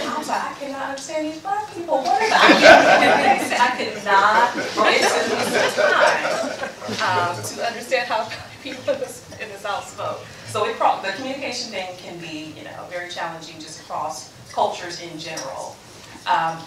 I was like, I cannot understand these black people. What is that? I could not, it took me some time to understand how people in the South spoke. So the communication thing can be, very challenging just across cultures in general.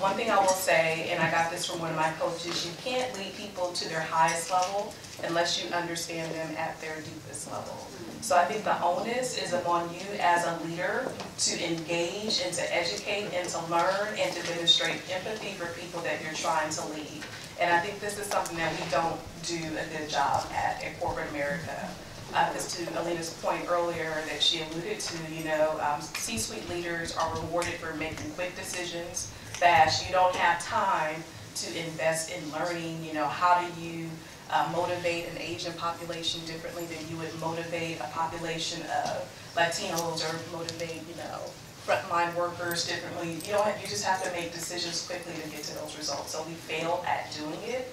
One thing I will say, and I got this from one of my coaches, you can't lead people to their highest level unless you understand them at their deepest level. So I think the onus is upon you as a leader to engage and to educate and to learn and to demonstrate empathy for people that you're trying to lead. And I think this is something that we don't do a good job at corporate America. Because to Alina's point earlier that she alluded to, C-suite leaders are rewarded for making quick decisions, fast. You don't have time to invest in learning, how do you motivate an Asian population differently than you would motivate a population of Latinos or motivate, frontline workers differently. You just have to make decisions quickly to get to those results. So we fail at doing it.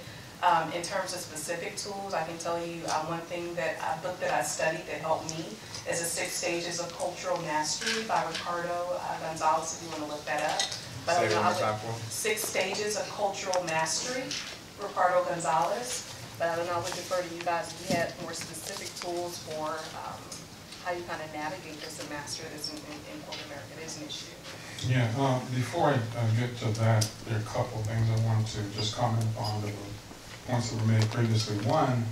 In terms of specific tools, I can tell you one thing a book that I studied that helped me is the 6 Stages of Cultural Mastery by Ricardo Gonzalez, if you want to look that up. But Say it one more time for me. 6 Stages of Cultural Mastery, Ricardo Gonzalez. But I don't know, I would defer to you guys if you had more specific tools for how you kind of navigate this and master this in corporate America. It is an issue. Yeah, before I get to that, there are a couple of things I wanted to just comment on the points that were made previously. One,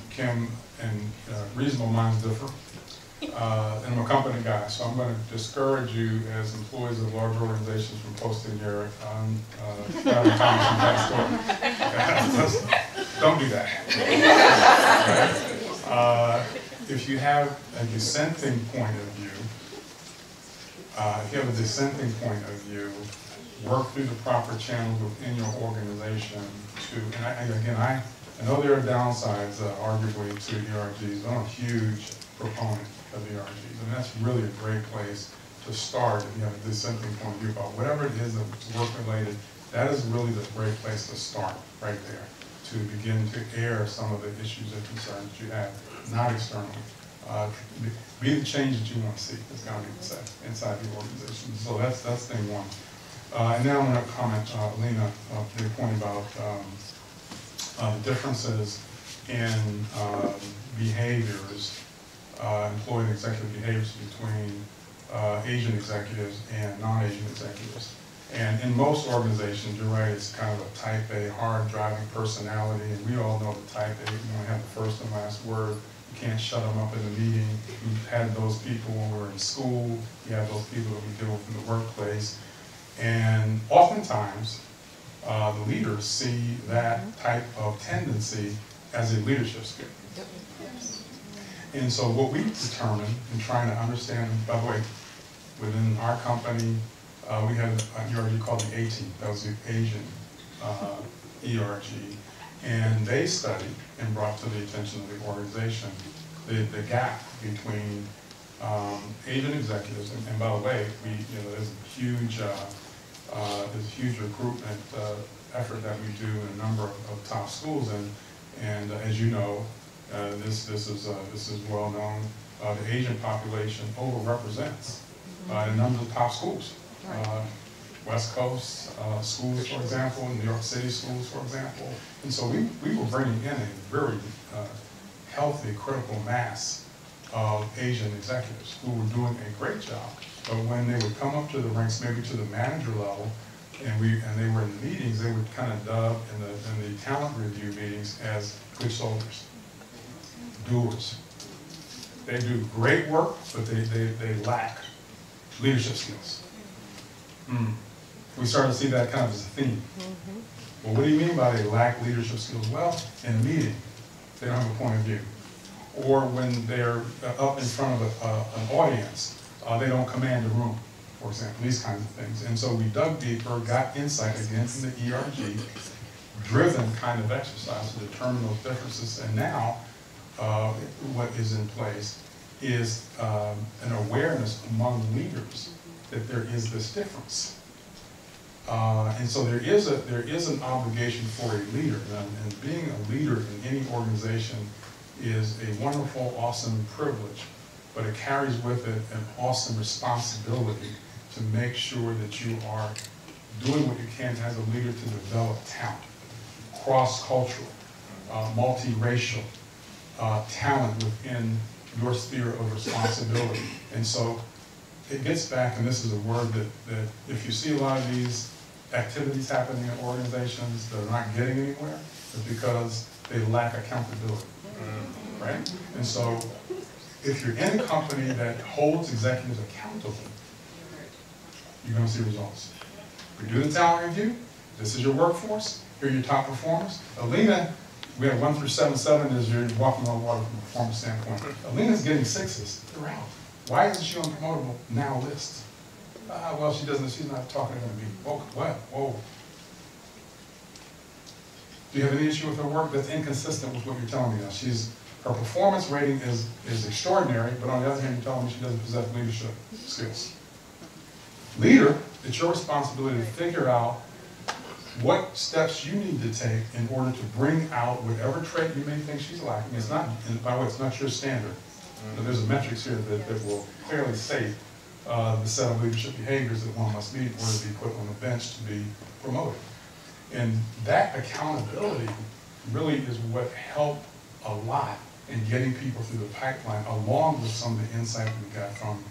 Kim and reasonable minds differ. And I'm a company guy, so I'm going to discourage you as employees of large organizations from posting your don't do that. If you have a dissenting point of view, work through the proper channels within your organization and I know there are downsides, arguably, to ERGs. I'm a huge proponent of ERGs, and that's really a great place to start if you have a dissenting point of view about whatever it is that's work-related. That is really the great place to start, right there, to begin to air some of the issues and concerns that you have, not externally. Be the change that you want to see. It's got to be inside the organization. So that's thing one. And then I want to comment, Alina, your point about the differences in behaviors, employee and executive behaviors between Asian executives and non-Asian executives. And in most organizations, you're right, it's kind of a type A, hard-driving personality, and we all know the type A, you want to have the first and last word. You can't shut them up in a meeting. We've had those people when we were in school. You have those people that we deal with in the workplace. And oftentimes, the leaders see that type of tendency as a leadership skill. And so what we determined in trying to understand, by the way, within our company, we had an ERG called the A-Team. That was the Asian ERG, and they studied and brought to the attention of the organization the gap between Asian executives, and by the way, there's a huge recruitment effort that we do in a number of top schools, and as you know, this is well known. The Asian population overrepresents in a number of top schools. West Coast schools, for example, New York City schools, for example. And so we were bringing in a very healthy critical mass of Asian executives who were doing a great job. But when they would come up to the ranks, maybe to the manager level, and they were in the meetings, they would kind of dub in the talent review meetings as good soldiers, doers. They do great work, but they lack leadership skills. We started to see that kind of as a theme. Well, what do you mean by they lack leadership skills? Well, in a meeting, they don't have a point of view. Or when they're up in front of an audience, they don't command the room, for example, these kinds of things. And so we dug deeper, got insight again from the ERG-driven kind of exercise to determine those differences. And now, what is in place is an awareness among leaders that there is this difference. And so there is an obligation for a leader, and being a leader in any organization is a wonderful, awesome privilege, but it carries with it an awesome responsibility to make sure that you are doing what you can as a leader to develop talent, cross-cultural, multiracial talent within your sphere of responsibility. And so it gets back, and this is a word that if you see a lot of these activities happening in organizations that are not getting anywhere, it's because they lack accountability, right? And so if you're in a company that holds executives accountable, you're going to see results. We do the talent review. This is your workforce. Here are your top performers. Alina, we have 1 through 7. 7 is you're walking on water from a performance standpoint. Alina's getting 6s. They're out. Why isn't she on the promotable now list? Well, she's not talking to me. Whoa, what? Whoa. Do you have any issue with her work? That's inconsistent with what you're telling me now. Her performance rating is extraordinary, but on the other hand, you're telling me she doesn't possess leadership skills. Leader, it's your responsibility to figure out what steps you need to take in order to bring out whatever trait you may think she's lacking. It's not, and by the way, it's not your standard. There's a metrics here that will clearly state the set of leadership behaviors that one must meet in order to be put on the bench to be promoted. And that accountability really is what helped a lot in getting people through the pipeline, along with some of the insight we got from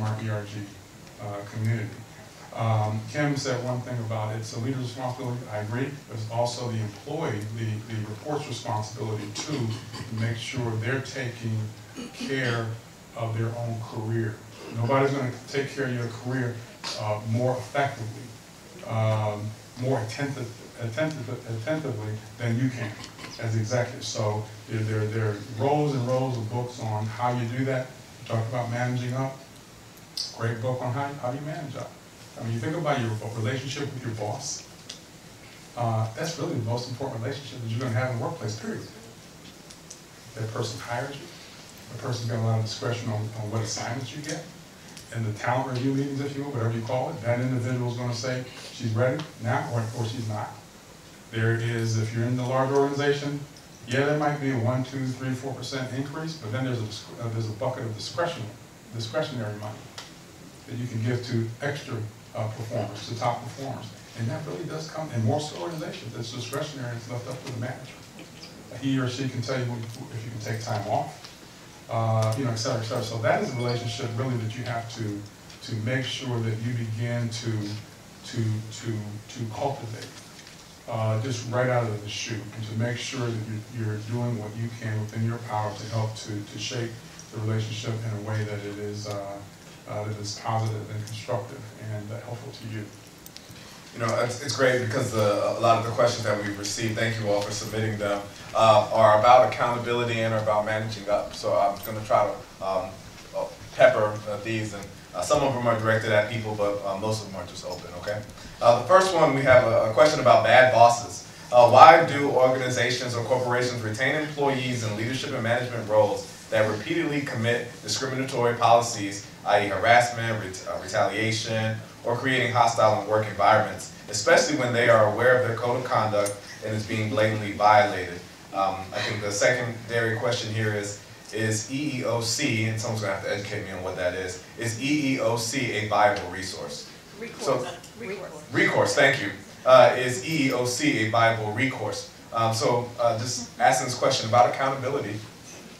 our ERG community. Kim said one thing about it's a leader's responsibility. I agree. But it's also the employee, the report's responsibility too, to make sure they're taking care of their own career. Nobody's going to take care of your career more effectively, more attentively than you can as executives. So there are rows and rows of books on how you do that. We talked about managing up. Great book on how do you manage up. I mean, you think about your relationship with your boss. That's really the most important relationship that you're going to have in the workplace, period. That person hires you. The person's got a lot of discretion on what assignments you get. In the talent review meetings, if you will, whatever you call it, that individual is going to say she's ready now or she's not. There is, if you're in the large organization, yeah, there might be a 1, 2, 3, 4% increase, but then there's a bucket of discretionary money that you can give to extra performers, to top performers. And that really does come, in most organizations, it's discretionary and it's left up to the manager. He or she can tell you if you can take time off, et cetera, et cetera. So that is a relationship really that you have to make sure that you begin to cultivate just right out of the chute, and to make sure that you're doing what you can within your power to help to shape the relationship in a way that it is positive and constructive and helpful to you. You know, it's great because a lot of the questions that we've received, thank you all for submitting them, are about accountability and are about managing up. So I'm going to try to pepper these, and some of them are directed at people, but most of them are just open, okay? The first one, we have a question about bad bosses. Why do organizations or corporations retain employees in leadership and management roles that repeatedly commit discriminatory policies, i.e. harassment, retaliation, or creating hostile work environments, especially when they are aware of their code of conduct and is being blatantly violated? I think the secondary question here is EEOC, and someone's going to have to educate me on what that is EEOC a viable resource? Recourse, thank you. Is EEOC a viable recourse? Just asking this question about accountability,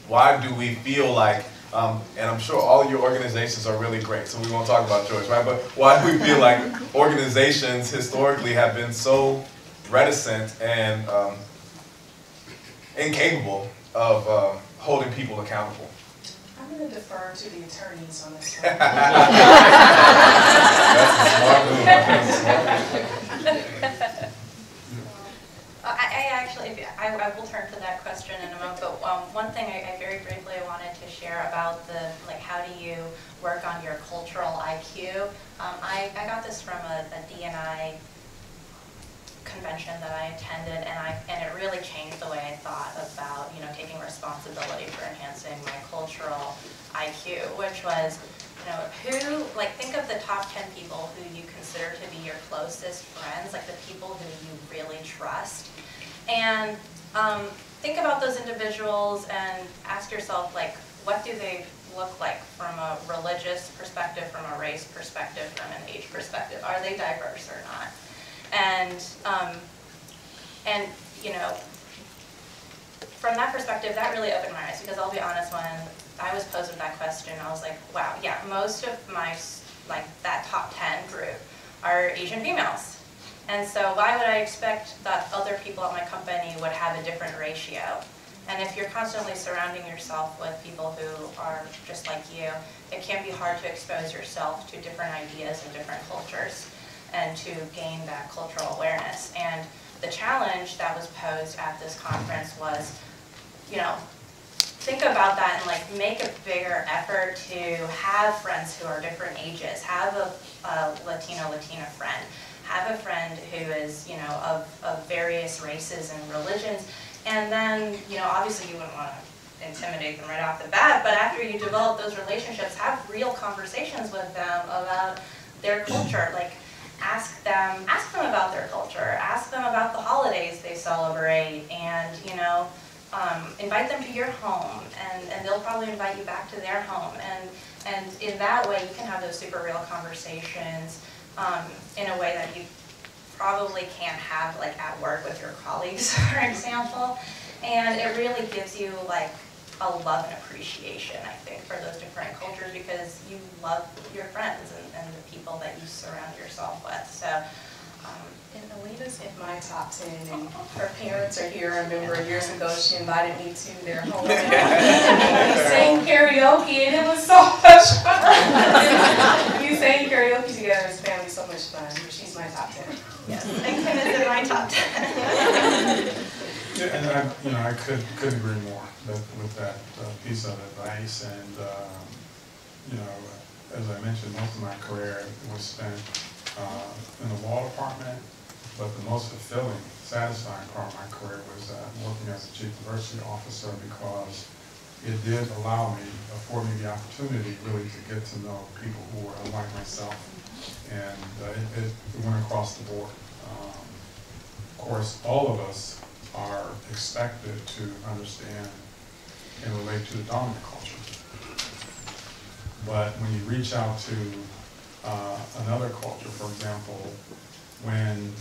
why do we feel like, and I'm sure all of your organizations are really great, so we won't talk about yours, right? But why do we feel like organizations historically have been so reticent and incapable of holding people accountable? I'm going to defer to the attorneys on this one. That's a smart move. I will turn to that question in a moment, but one thing I very briefly wanted to share about how do you work on your cultural IQ. I got this from a D&I convention that I attended, and it really changed the way I thought about taking responsibility for enhancing my cultural IQ, which was think of the top 10 people who you consider to be your closest friends, like the people who you really trust, and think about those individuals and ask yourself, what do they look like from a religious perspective, from a race perspective, from an age perspective? Are they diverse or not? And from that perspective, that really opened my eyes, because I'll be honest, when I was posed with that question, I was like, wow, yeah, most of my, that top 10 group are Asian females. And so why would I expect that other people at my company would have a different ratio? And if you're constantly surrounding yourself with people who are just like you, it can be hard to expose yourself to different ideas and different cultures and to gain that cultural awareness. And the challenge that was posed at this conference was, think about that and make a bigger effort to have friends who are different ages, have a Latina friend, have a friend who is, of various races and religions, and then, obviously you wouldn't want to intimidate them right off the bat, but after you develop those relationships, have real conversations with them about their culture. Ask them about their culture, ask them about the holidays they celebrate, and, invite them to your home, and they'll probably invite you back to their home, and in that way you can have those super real conversations in a way that you probably can't have at work with your colleagues, for example. And it really gives you a love and appreciation, I think, for those different cultures, because you love your friends and the people that you surround yourself with. So, and Alina's in my top 10, and her parents are here. I remember years ago she invited me to their home, and we sang karaoke, and it was so much fun. We sang karaoke together as a family, so much fun. She's my top 10. Yes, and Kim is in my top 10. Yeah, and I couldn't agree more with that piece of advice. And as I mentioned, most of my career was spent in the law department, but the most fulfilling, satisfying part of my career was working as a chief diversity officer, because it did afford me the opportunity really to get to know people who were unlike myself, and it went across the board. Of course, all of us are expected to understand and relate to the dominant culture. But when you reach out to another culture, for example, when,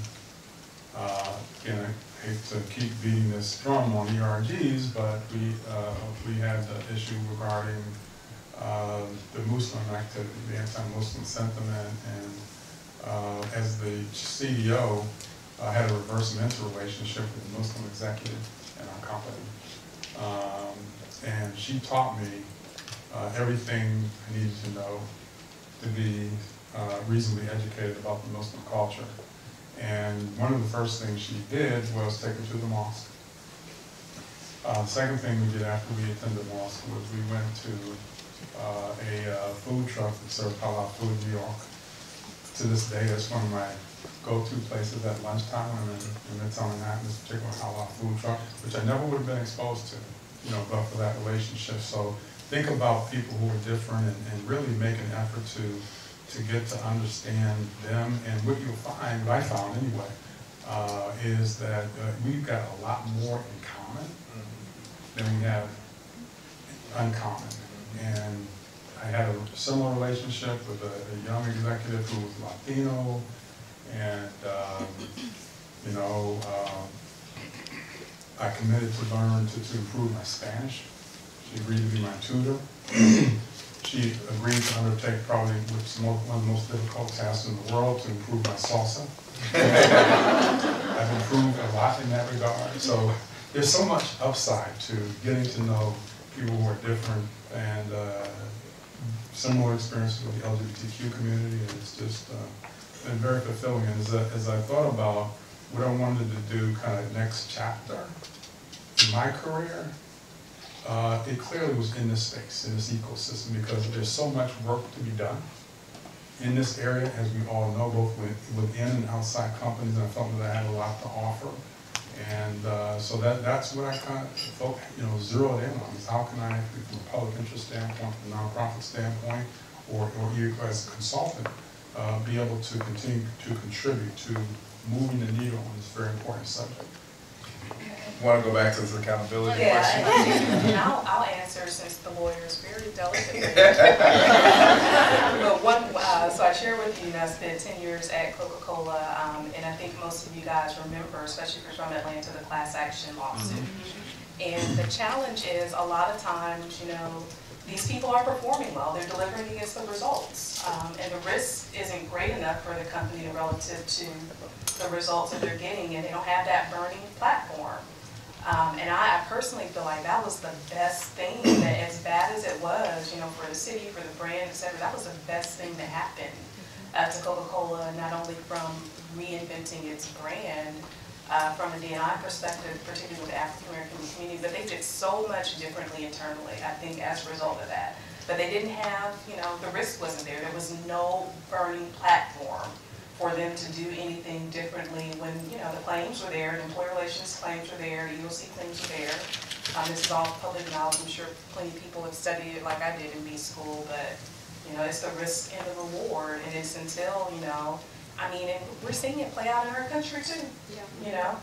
again, I hate to keep beating this drum on ERGs, but we had the issue regarding the Muslim activity, the anti-Muslim sentiment, and as the CDO, I had a reverse mentor relationship with a Muslim executive in our company. And she taught me everything I needed to know to be reasonably educated about the Muslim culture. And one of the first things she did was take me to the mosque. The second thing we did after we attended the mosque was we went to a food truck that served halal food in New York. to this day, that's one of my go-to places at lunchtime when I'm in Midtown Manhattan, this particular halal food truck, which I never would have been exposed to, but for that relationship. So think about people who are different and really make an effort to get to understand them. And what you'll find, what I found anyway, is that we've got a lot more in common than we have uncommon. And I had a similar relationship with a young executive who was Latino, and I committed to learn to improve my Spanish. She agreed to be my tutor. She agreed to undertake probably one of the most difficult tasks in the world, to improve my salsa. I've improved a lot in that regard. So there's so much upside to getting to know people who are different and similar experiences with the LGBTQ community, and it's just been very fulfilling. And as I thought about what I wanted to do kind of next chapter in my career, it clearly was in this space, in this ecosystem, because there's so much work to be done in this area, as we all know, both within and outside companies, and I felt that I had a lot to offer. And so that's what I kind of zeroed in on, is how can I, from a public interest standpoint, from a nonprofit standpoint, or even as a consultant, be able to continue to contribute to moving the needle on this very important subject. Want to go back to this accountability question? And I'll answer, since the lawyer is very delicate. But so I share with you, I spent 10 years at Coca-Cola, and I think most of you guys remember, especially if you're from Atlanta, the class action lawsuit. And the challenge is, a lot of times, these people are performing well, they're delivering against the results, and the risk isn't great enough for the company relative to the results that they're getting, and they don't have that burning platform. And I personally feel like that was the best thing, that as bad as it was, for the city, for the brand, etc., that was the best thing that happened to Coca-Cola, not only from reinventing its brand, from a D&I perspective, particularly with the African-American community, but they did so much differently internally, I think, as a result of that. But they didn't have, the risk wasn't there. There was no burning platform for them to do anything differently when, the claims were there, the employee relations claims were there, the EOC claims were there. This is all public knowledge. I'm sure plenty of people have studied it like I did in B school, but, it's the risk and the reward, and it's until, and we're seeing it play out in our country too. Yeah.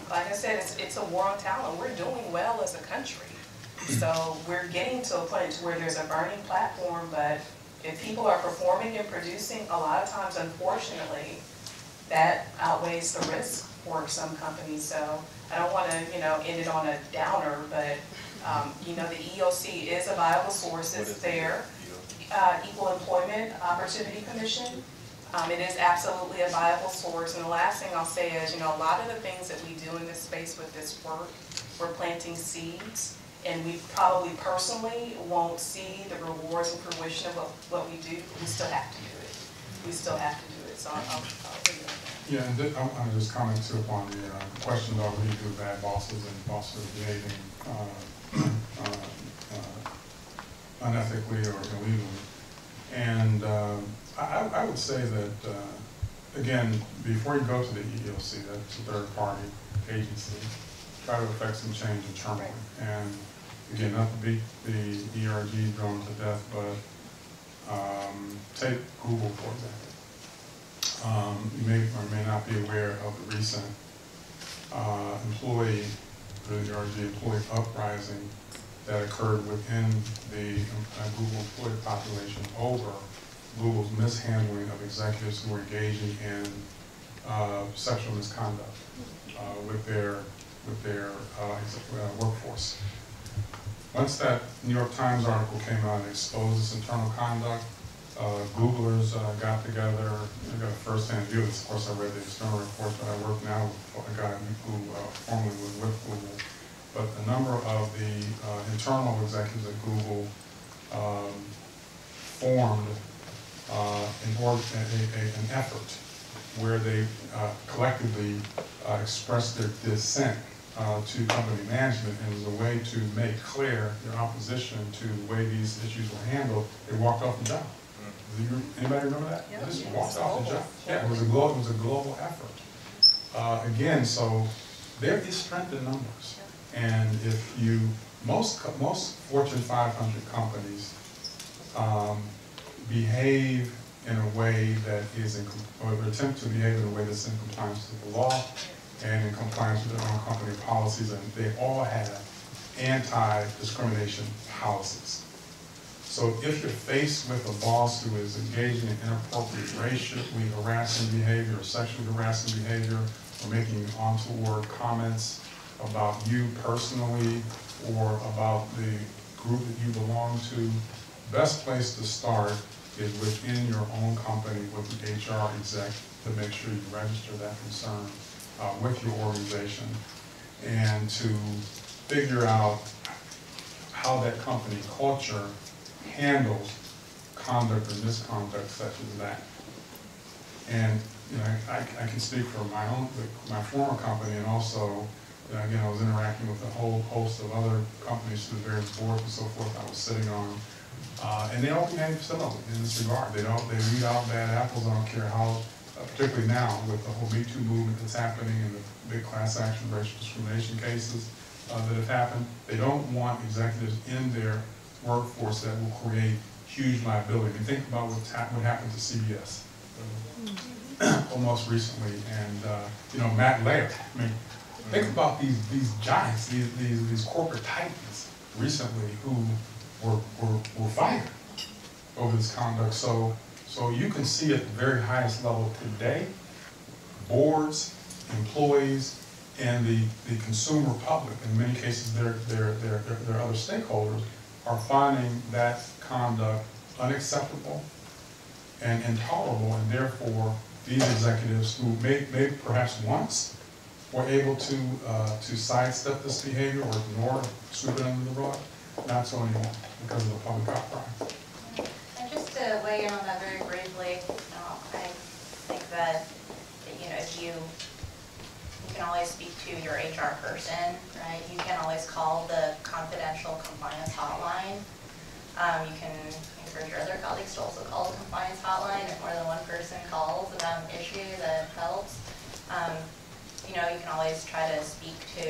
Like I said, it's a war on talent. We're doing well as a country. So we're getting to a point where there's a burning platform, but if people are performing and producing, a lot of times, unfortunately, that outweighs the risk for some companies. So I don't want to, end it on a downer, but, the EOC is a viable source. It's there. Equal Employment Opportunity Commission. It is absolutely a viable source. And the last thing I'll say is, a lot of the things that we do in this space with this work, we're planting seeds, and we probably personally won't see the rewards and fruition of what we do. We still have to do it. We still have to do it. So I'll leave it on that. Yeah, and I'm going to just comment too upon the question about what do you do with bad bosses and bosses behaving unethically or illegally. And I would say that, again, before you go to the EEOC, that's a third-party agency, try to affect some change internally. And again, not to beat the ERG drum to death, but take Google, for example. You may or may not be aware of the recent employee uprising that occurred within the Google employee population over Google's mishandling of executives who were engaging in sexual misconduct with their workforce. Once that New York Times article came out and exposed this internal conduct, Googlers got together and got a first-hand view. Of course, I read the external reports, but I work now with a guy who formerly was with Google. But a number of the internal executives at Google formed an effort where they collectively expressed their dissent to company management, and as a way to make clear their opposition to the way these issues were handled, they walked off the job. Anybody remember that? Yeah. It just Yeah. walked off the job. Yeah, it was a global effort. Again, so there is strength in numbers. And if you, most Fortune 500 companies behave in a way that is or attempt to behave in a way that's in compliance with the law and in compliance with their own company policies, and they all have anti-discrimination policies. So if you're faced with a boss who is engaging in inappropriate racially harassing behavior or sexually harassing behavior or making untoward comments about you personally or about the group that you belong to, best place to start is within your own company with the HR exec to make sure you register that concern with your organization and to figure out how that company culture handles conduct or misconduct such as that. And you know, I can speak for my former company, and also, again, I was interacting with a whole host of other companies through the various boards and so forth I was sitting on. And they all behave similarly in this regard. They weed out bad apples. I don't care how, particularly now with the whole Me Too movement that's happening and the big class action racial discrimination cases that have happened. They don't want executives in their workforce that will create huge liability. I mean, think about what happened to CBS almost recently, and you know, Matt Laird. I mean, think about these giants, these corporate titans recently who were fired over this conduct. So you can see at the very highest level today, boards, employees, and the consumer public, in many cases their other stakeholders, are finding that conduct unacceptable and intolerable, and therefore these executives who may perhaps once were able to sidestep this behavior or ignore it, sweep it under the rug, not so anymore because of the public outcry. And just to weigh in on that very briefly, I think that, you know, if you can always speak to your HR person, right? You can always call the confidential compliance hotline. You can encourage your other colleagues to also call the compliance hotline if more than one person calls about an issue that helps. You know, you can always try to speak to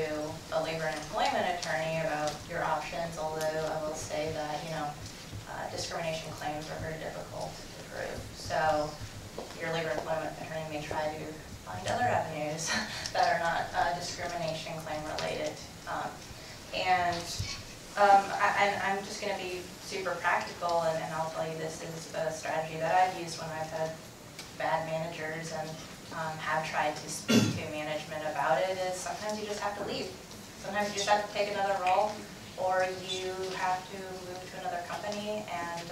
a labor and employment attorney about your options, although I will say that, you know, discrimination claims are very difficult to prove. So your labor and employment attorney may try to find other avenues that are not discrimination claim related. And I'm just going to be super practical, and I'll tell you this is a strategy that I've used when I've had bad managers and have tried to speak to management about it, is sometimes you just have to leave. Sometimes you just have to take another role, or you have to move to another company, and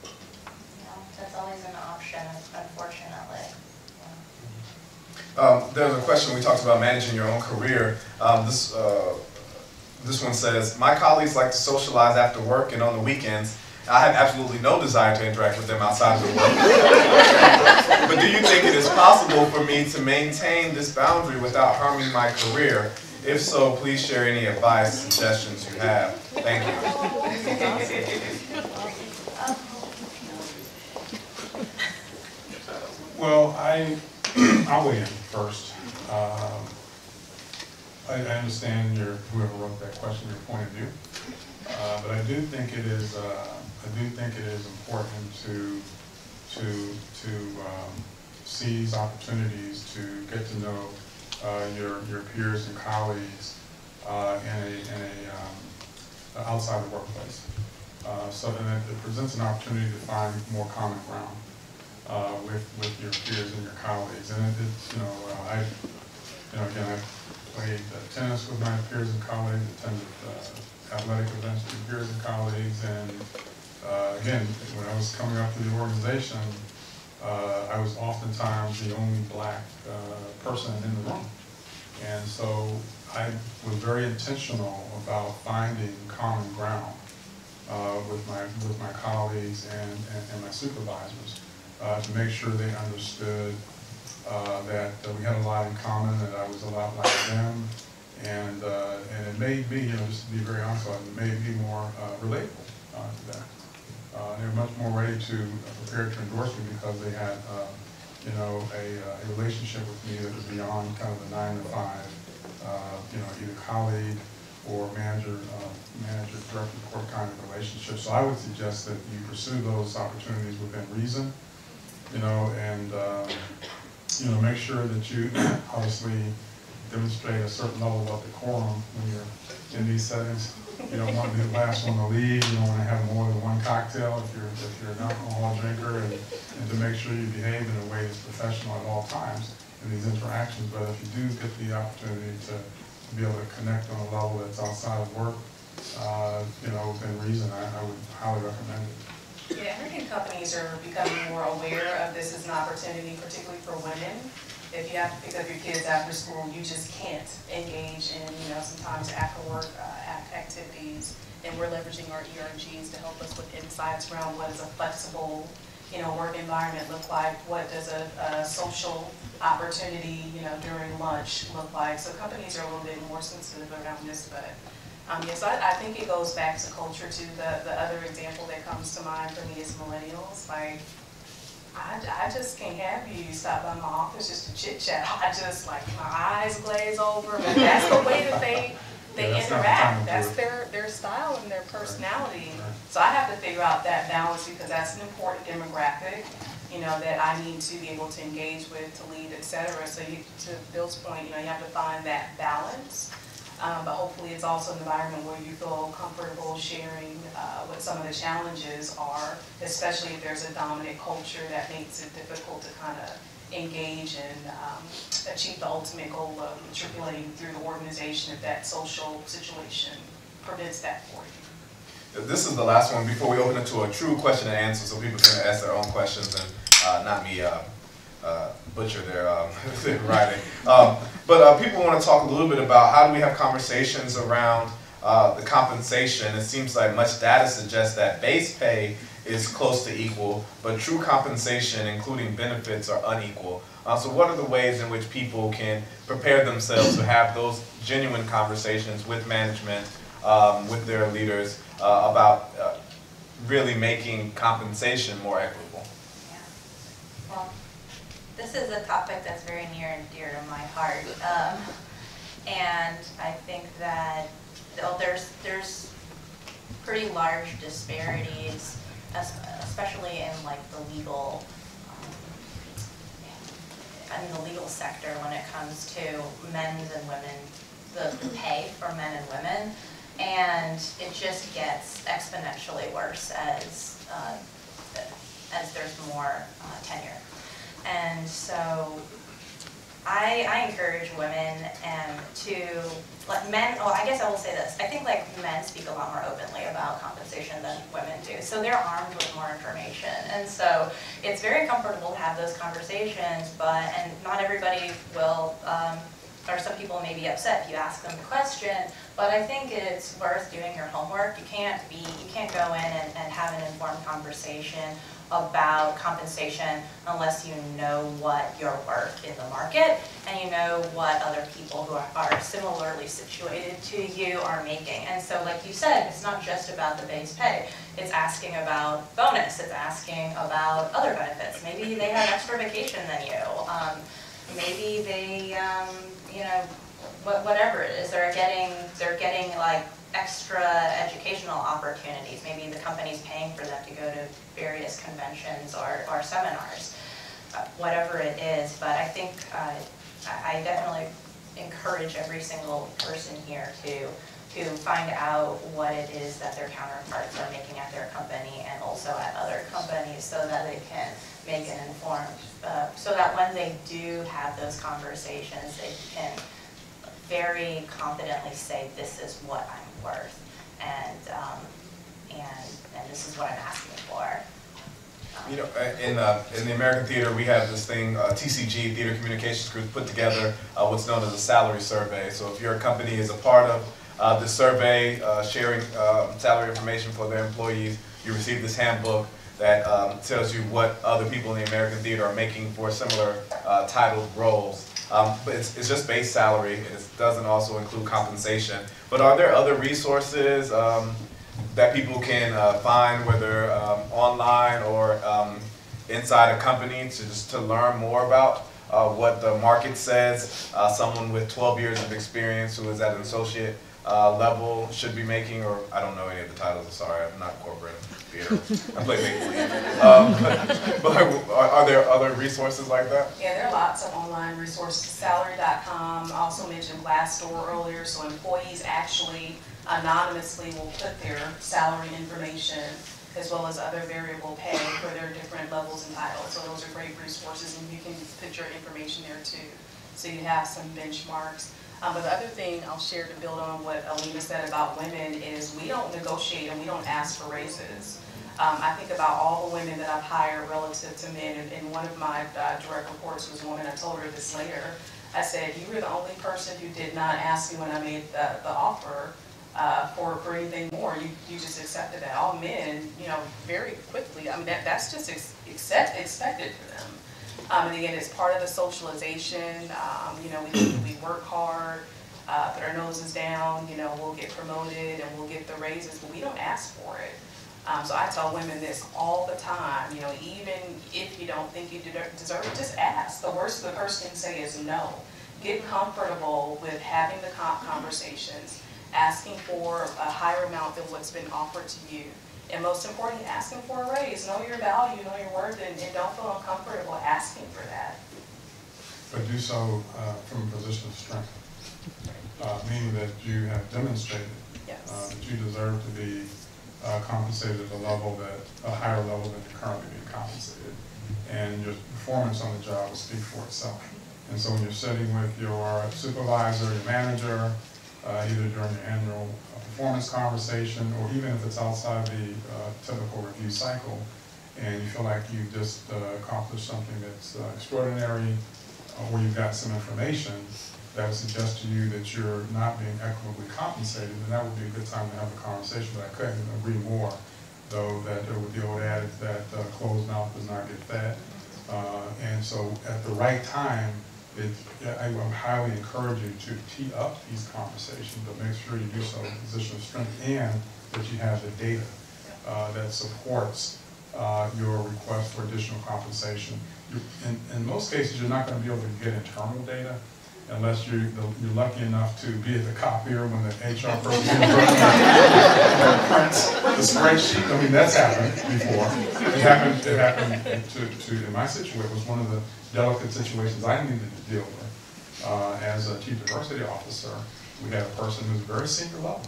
you know, that's always an option, unfortunately. There's a question we talked about managing your own career. This one says, my colleagues like to socialize after work and on the weekends. I have absolutely no desire to interact with them outside of the work. But do you think it is possible for me to maintain this boundary without harming my career? If so, please share any advice, suggestions you have. Thank you. Well, I'll weigh in first. I understand whoever wrote that question, your point of view, but I do think it is important to seize opportunities to get to know your peers and colleagues outside the workplace. So that it presents an opportunity to find more common ground with your peers and your colleagues. And again, I played tennis with my peers and colleagues, attended athletic events with peers and colleagues, and again, when I was coming up to the organization, I was oftentimes the only black person in the room. And so I was very intentional about finding common ground with my colleagues and my supervisors to make sure they understood that we had a lot in common, that I was a lot like them, and it made me, just to be very honest, it made me more relatable to them. they were much more ready to prepare to endorse me because they had, you know, a relationship with me that was beyond kind of the 9 to 5, you know, either colleague or manager, director, court kind of relationship. So I would suggest that you pursue those opportunities within reason, you know, and you know, make sure that you obviously demonstrate a certain level of decorum when you're in these settings. You don't want to be the last one to leave. You don't want to have more than one cocktail if you're an alcohol drinker, and to make sure you behave in a way that's professional at all times in these interactions. But if you do get the opportunity to be able to connect on a level that's outside of work, you know, within reason, I would highly recommend it. Yeah, American companies are becoming more aware of this as an opportunity, particularly for women. If you have to pick up your kids after school, you just can't engage in, you know, sometimes after work activities. And we're leveraging our ERGs to help us with insights around what does a flexible, you know, work environment look like, what does a social opportunity, you know, during lunch look like. So companies are a little bit more sensitive around this, but yes, I think it goes back to culture too. The other example that comes to mind for me is millennials. Like, I just can't have you stop by my office just to chit chat. I just, like, my eyes glaze over. But that's the way that they interact. That's their style and their personality. Right. So I have to figure out that balance because that's an important demographic, you know, that I need to be able to engage with, to lead, et cetera. So to Bill's point, you know, you have to find that balance. But hopefully it's also an environment where you feel comfortable sharing what some of the challenges are, especially if there's a dominant culture that makes it difficult to kind of engage and achieve the ultimate goal of matriculating through the organization if that social situation prevents that for you. This is the last one before we open it to a true question and answer, so people can ask their own questions and not me butcher their writing. But people want to talk a little bit about how do we have conversations around the compensation. It seems like much data suggests that base pay is close to equal, but true compensation, including benefits, are unequal. So what are the ways in which people can prepare themselves to have those genuine conversations with management, with their leaders, about really making compensation more equitable? Yeah. Well, this is a topic that's very near and dear to my heart, and I think that there's pretty large disparities, especially in like the legal, the legal sector when it comes to men's and women's, the pay for men and women, and it just gets exponentially worse as there's more tenure. And so I encourage women to, like men, well, I guess I will say this, I think like men speak a lot more openly about compensation than women do. So they're armed with more information. And so it's very comfortable to have those conversations, and not everybody will, or some people may be upset if you ask them the question, but I think it's worth doing your homework. You can't go in and have an informed conversation about compensation unless you know what you're worth in the market and you know what other people who are similarly situated to you are making. And so like you said, it's not just about the base pay. It's asking about bonus. It's asking about other benefits. Maybe they have extra vacation than you. Maybe they, you know, whatever it is, they're getting like extra educational opportunities. Maybe the company's paying for them to go to various conventions or seminars, whatever it is. But I think I definitely encourage every single person here to find out what it is that their counterparts are making at their company and also at other companies, so that they can make an informed, so that when they do have those conversations, they can very confidently say, this is what I'm worth, and this is what I'm asking for. You know, in the American theater, we have this thing, TCG, Theater Communications Group, put together what's known as a salary survey. So if your company is a part of the survey, sharing salary information for their employees, you receive this handbook that tells you what other people in the American theater are making for similar titled roles. But it's just base salary. It doesn't also include compensation. But are there other resources that people can find, whether online or inside a company, to learn more about what the market says someone with 12 years of experience who is at an associate level should be making, or I don't know any of the titles, I'm sorry, I'm not corporate theater. I play make-believe. But are there other resources like that? Yeah, there are lots of online resources. Salary.com, I also mentioned Glassdoor earlier, so employees actually anonymously will put their salary information as well as other variable pay for their different levels and titles. So those are great resources, and you can put your information there too. So you have some benchmarks. But the other thing I'll share to build on what Alina said about women is we don't negotiate and we don't ask for raises. I think about all the women that I've hired relative to men, and one of my direct reports was a woman. I told her this later. I said, you were the only person who did not ask me when I made the offer for anything more. You just accepted that. All men, you know, very quickly, I mean, that's just expected for them. And again, it's part of the socialization. You know, we work hard, put our noses down, you know, we'll get promoted and we'll get the raises, but we don't ask for it. So I tell women this all the time, you know, even if you don't think you deserve it, just ask. The worst the person can say is no. Get comfortable with having the conversations, asking for a higher amount than what's been offered to you. And most importantly, asking for a raise. Know your value, know your worth, and don't feel uncomfortable asking for that. But do so from a position of strength, meaning that you have demonstrated Yes. that you deserve to be compensated at a higher level than you're currently being compensated. And your performance on the job will speak for itself. And so when you're sitting with your supervisor, your manager, either during the annual performance conversation, or even if it's outside the typical review cycle, and you feel like you've just accomplished something that's extraordinary, or you've got some information that would suggest to you that you're not being equitably compensated, then that would be a good time to have a conversation. But I couldn't agree more, though, that with the old adage that closed mouth does not get fed. And so at the right time, I would highly encourage you to tee up these conversations, but make sure you do so in a position of strength and that you have the data that supports your request for additional compensation. In most cases, you're not going to be able to get internal data unless you're lucky enough to be at the copier when the HR person prints the spreadsheet. I mean, that's happened before. It happened in my situation. It was one of the delicate situations I needed to deal with. As a chief diversity officer, we had a person who was very senior level.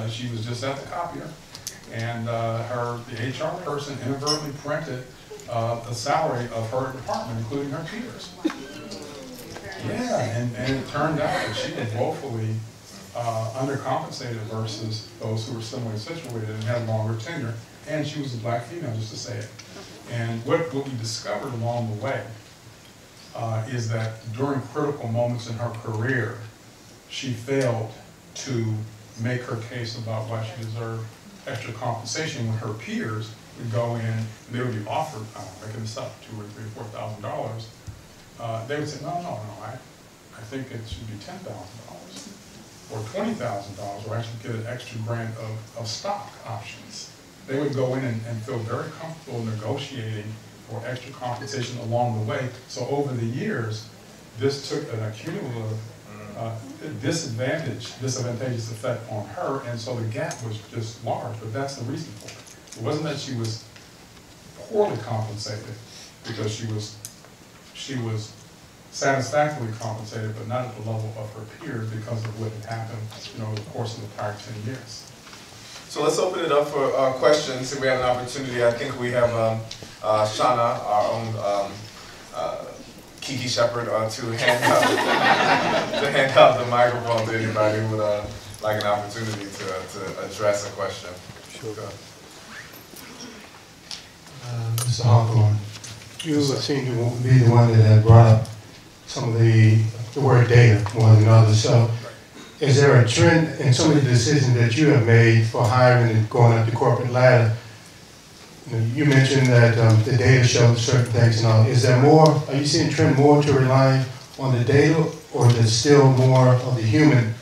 She was just at the copier, and the HR person inadvertently printed the salary of her department, including her tutors. Yeah, and it turned out that she was woefully undercompensated versus those who were similarly situated and had longer tenure, and she was a black female, just to say it. And what we discovered along the way is that during critical moments in her career, she failed to make her case about why she deserved extra compensation when her peers would go in and they would be offered, making this up, $2,000 or $3,000 or $4,000. They would say, no, I think it should be $10,000 or $20,000, or actually get an extra grant of stock options. They would go in and feel very comfortable negotiating for extra compensation along the way. So over the years, this took an accumulative disadvantageous effect on her, and so the gap was just large, but that's the reason for it. It wasn't that she was poorly compensated, because she was satisfactorily compensated, but not at the level of her peers because of what had happened, over the course of the prior 10 years. So let's open it up for questions. If we have an opportunity, I think we have Shauna, our own Kiki Shepherd, to hand out the microphone to anybody who would like an opportunity to address a question. Sure. Mr. Hawthorne, you seem to be the one that had brought up some of the word data more than others. So is there a trend in some of the decisions that you have made for hiring and going up the corporate ladder? You mentioned that the data shows certain things and all. Is there more, are you seeing a trend more to rely on the data, or is there still more of the human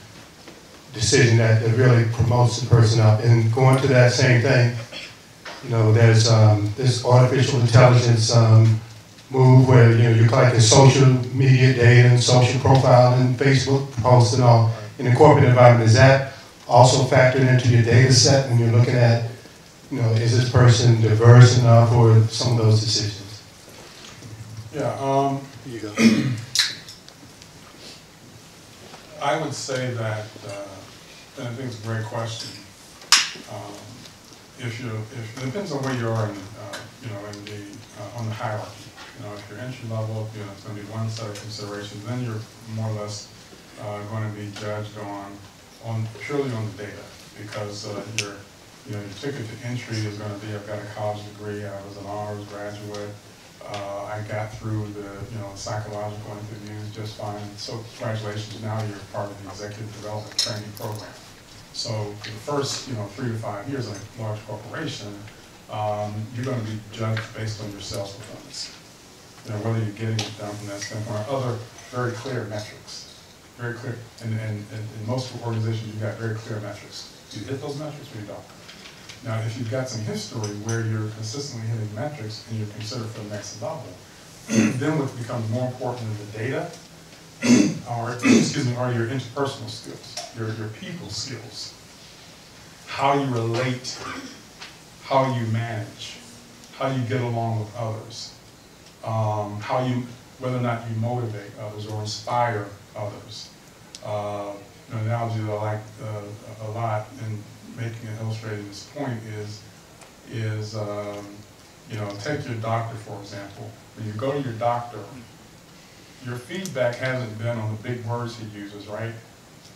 decision that really promotes the person up. And going to that same thing, you know, there's this artificial intelligence move where, you know, you're collecting social media data and social profiling, Facebook posts and all in the corporate environment. Is that also factored into your data set when you're looking at, you know, is this person diverse enough or some of those decisions? Yeah, Here you go. I would say that, and I think it's a great question. If it depends on where you are in, you know, in the on the hierarchy. You know, if you're entry level, you know, it's going to be one set of considerations. Then you're more or less going to be judged on purely on the data, because your ticket to entry is going to be, I've got a college degree, I was an honors graduate, I got through the psychological interviews just fine. So congratulations, now you're part of the executive development training program. So for the first 3 to 5 years in a large corporation, you're going to be judged based on your sales performance. You know, whether you're getting it done from that standpoint, or other very clear metrics. Very clear, and in most organizations you've got very clear metrics. Do you hit those metrics or you don't? Now, if you've got some history where you're consistently hitting metrics and you're considered for the next level, then what becomes more important than the data are your interpersonal skills, your people skills, how you relate, how you manage, how you get along with others, whether or not you motivate others or inspire others. An analogy that I like a lot in making and illustrating this point is take your doctor, for example. When you go to your doctor, your feedback hasn't been on the big words he uses, right?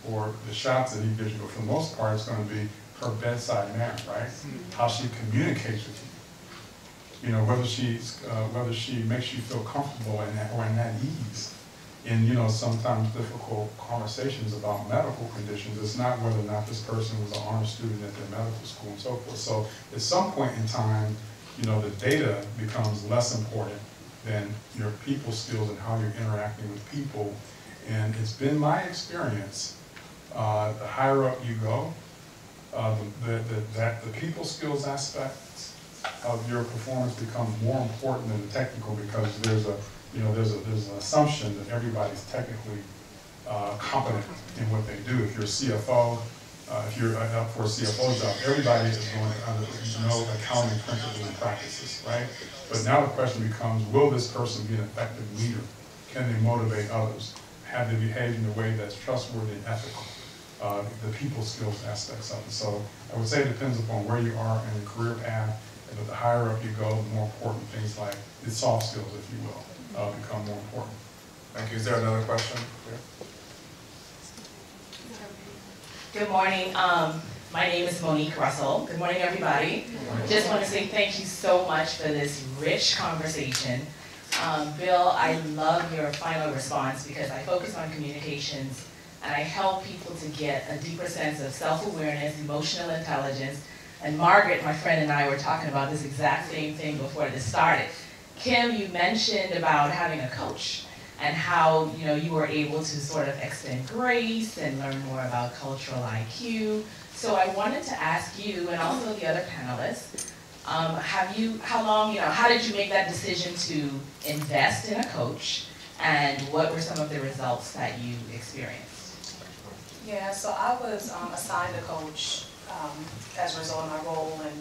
Or the shots that he gives you, but for the most part, it's going to be her bedside manner, right? How she communicates with you. You know, whether she makes you feel comfortable or at ease in, sometimes difficult conversations about medical conditions. It's not whether or not this person was an honor student at their medical school and so forth. So at some point in time, the data becomes less important than your people skills and how you're interacting with people. And it's been my experience, the higher up you go, that the people skills aspects of your performance become more important than the technical, because there's an assumption that everybody's technically competent in what they do. If you're a CFO, if you're up for a CFO job, everybody is going to know accounting principles and practices, right? But now the question becomes, will this person be an effective leader? Can they motivate others? Have they behaved in a way that's trustworthy and ethical? The people skills aspects of it. So I would say it depends upon where you are in the career path, and the higher up you go, the more important things like the soft skills, if you will, become more important. Thank you. Is there another question? Good morning. My name is Monique Russell. Good morning, everybody. Just want to say thank you so much for this rich conversation. Bill, I love your final response, because I focus on communications and I help people to get a deeper sense of self-awareness, emotional intelligence. And Margaret, my friend, and I were talking about this exact same thing before this started. Kim, you mentioned about having a coach and how you were able to sort of extend grace and learn more about cultural IQ. So I wanted to ask you, and also the other panelists, how did you make that decision to invest in a coach, and what were some of the results that you experienced? Yeah, so I was assigned a coach as a result of my role in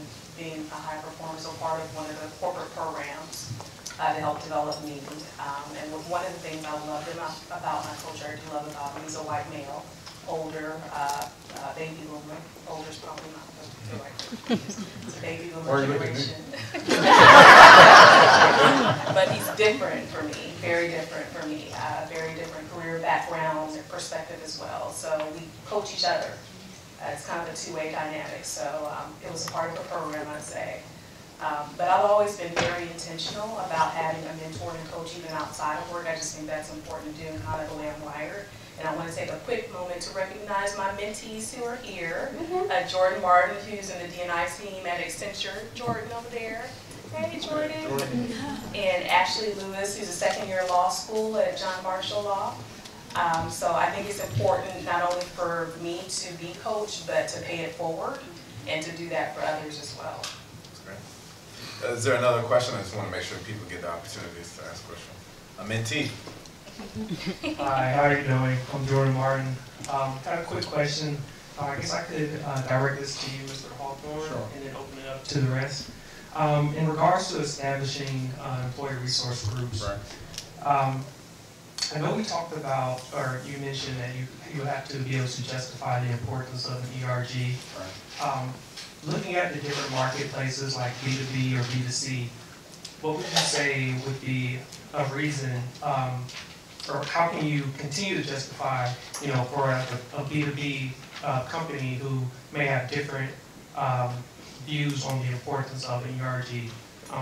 being a high performer, so part of one of the corporate programs to help develop me. And one of the things I loved about my coach, I do love about him, he's a white male, older, baby boomer. Older's probably not the right word. It's a baby boomer generation. But he's different for me, very different for me, very different career background and perspective as well. So we coach each other. It's kind of a two-way dynamic. So it was a part of the program, I'd say. But I've always been very intentional about having a mentor and coach even outside of work. I just think that's important to do, and kind of the way I'm wired. And I want to take a quick moment to recognize my mentees who are here. Jordan Martin, who's in the D&I team at Accenture. Jordan over there. Hey, Jordan. And Ashley Lewis, who's a second-year law school at John Marshall Law. So I think it's important not only for me to be coached, but to pay it forward and to do that for others as well. That's great. Is there another question? I just want to make sure people get the opportunities to ask questions. Mentee. Hi, how are you doing? I'm Jordan Martin. Got a quick question. I guess I could direct this to you, Mr. Hawthorne, Sure. and then open it up to the rest. In regards to establishing employee resource groups, Right. I know we talked about, or you mentioned that you have to be able to justify the importance of an ERG. Right. Looking at the different marketplaces like B2B or B2C, what would you say would be a reason, or how can you continue to justify, for a B2B company who may have different views on the importance of an ERG?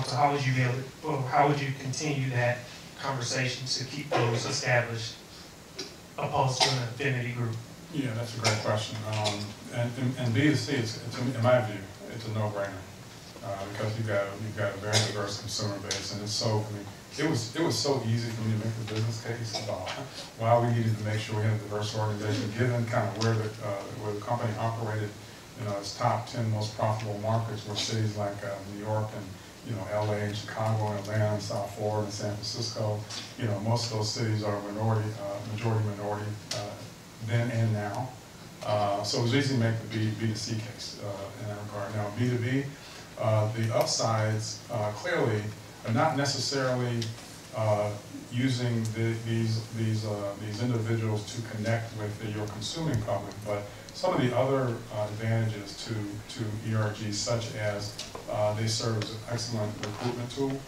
So how would you be able to, or how would you continue that conversation to keep those established, opposed to an affinity group? Yeah, that's a great question. And B2C, in my view, it's a no-brainer because you've got a very diverse consumer base, and it's so. I mean, it was so easy for me to make the business case about why we needed to make sure we had a diverse organization, given kind of where the company operated. Its top 10 most profitable markets were cities like New York and LA and Chicago and Atlanta and South Florida and San Francisco. Most of those cities are majority minority then and now. So it was easy to make the B2C case in that regard. Now B2B, the upsides clearly are not necessarily using these individuals to connect with your consuming public, but some of the other advantages to ERGs, such as they serve as an excellent recruitment tool.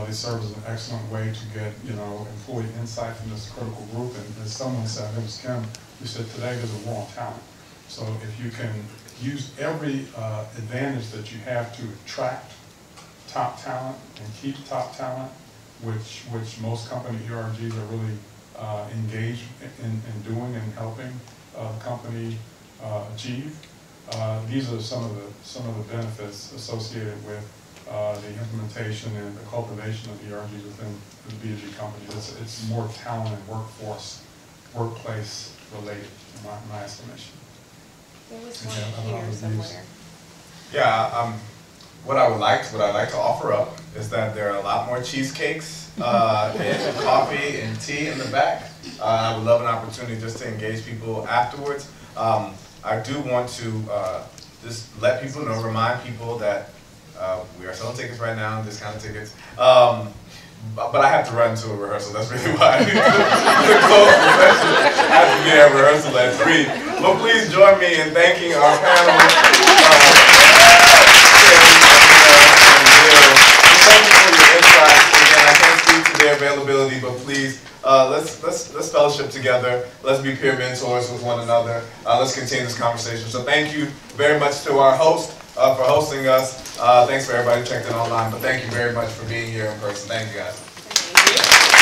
They serve as an excellent way to get employee insight from this critical group. And as someone said, I think it was Kim, who said today there's a war on talent. So if you can use every advantage that you have to attract top talent and keep top talent, which most company ERGs are really engaged in doing and helping the company achieve. These are some of the benefits associated with the implementation and the cultivation of ERGs within the B2G companies. It's more talent and workplace related, in my estimation. There was one here somewhere. Yeah, what I'd like to offer up is that there are a lot more cheesecakes and coffee and tea in the back. I would love an opportunity just to engage people afterwards. I do want to just let people know, remind people that we are selling tickets right now, discounted tickets. But I have to run to a rehearsal. That's really why I need to close the session. I have to be at rehearsal at 3. But please join me in thanking our panelists. Thank you for your insights. Again, I can't speak to their availability, but please let's fellowship together. Let's be peer mentors with one another. Let's continue this conversation. So thank you very much to our host for hosting us. Thanks for everybody who checked in online, but thank you very much for being here in person. Thank you guys. Thank you.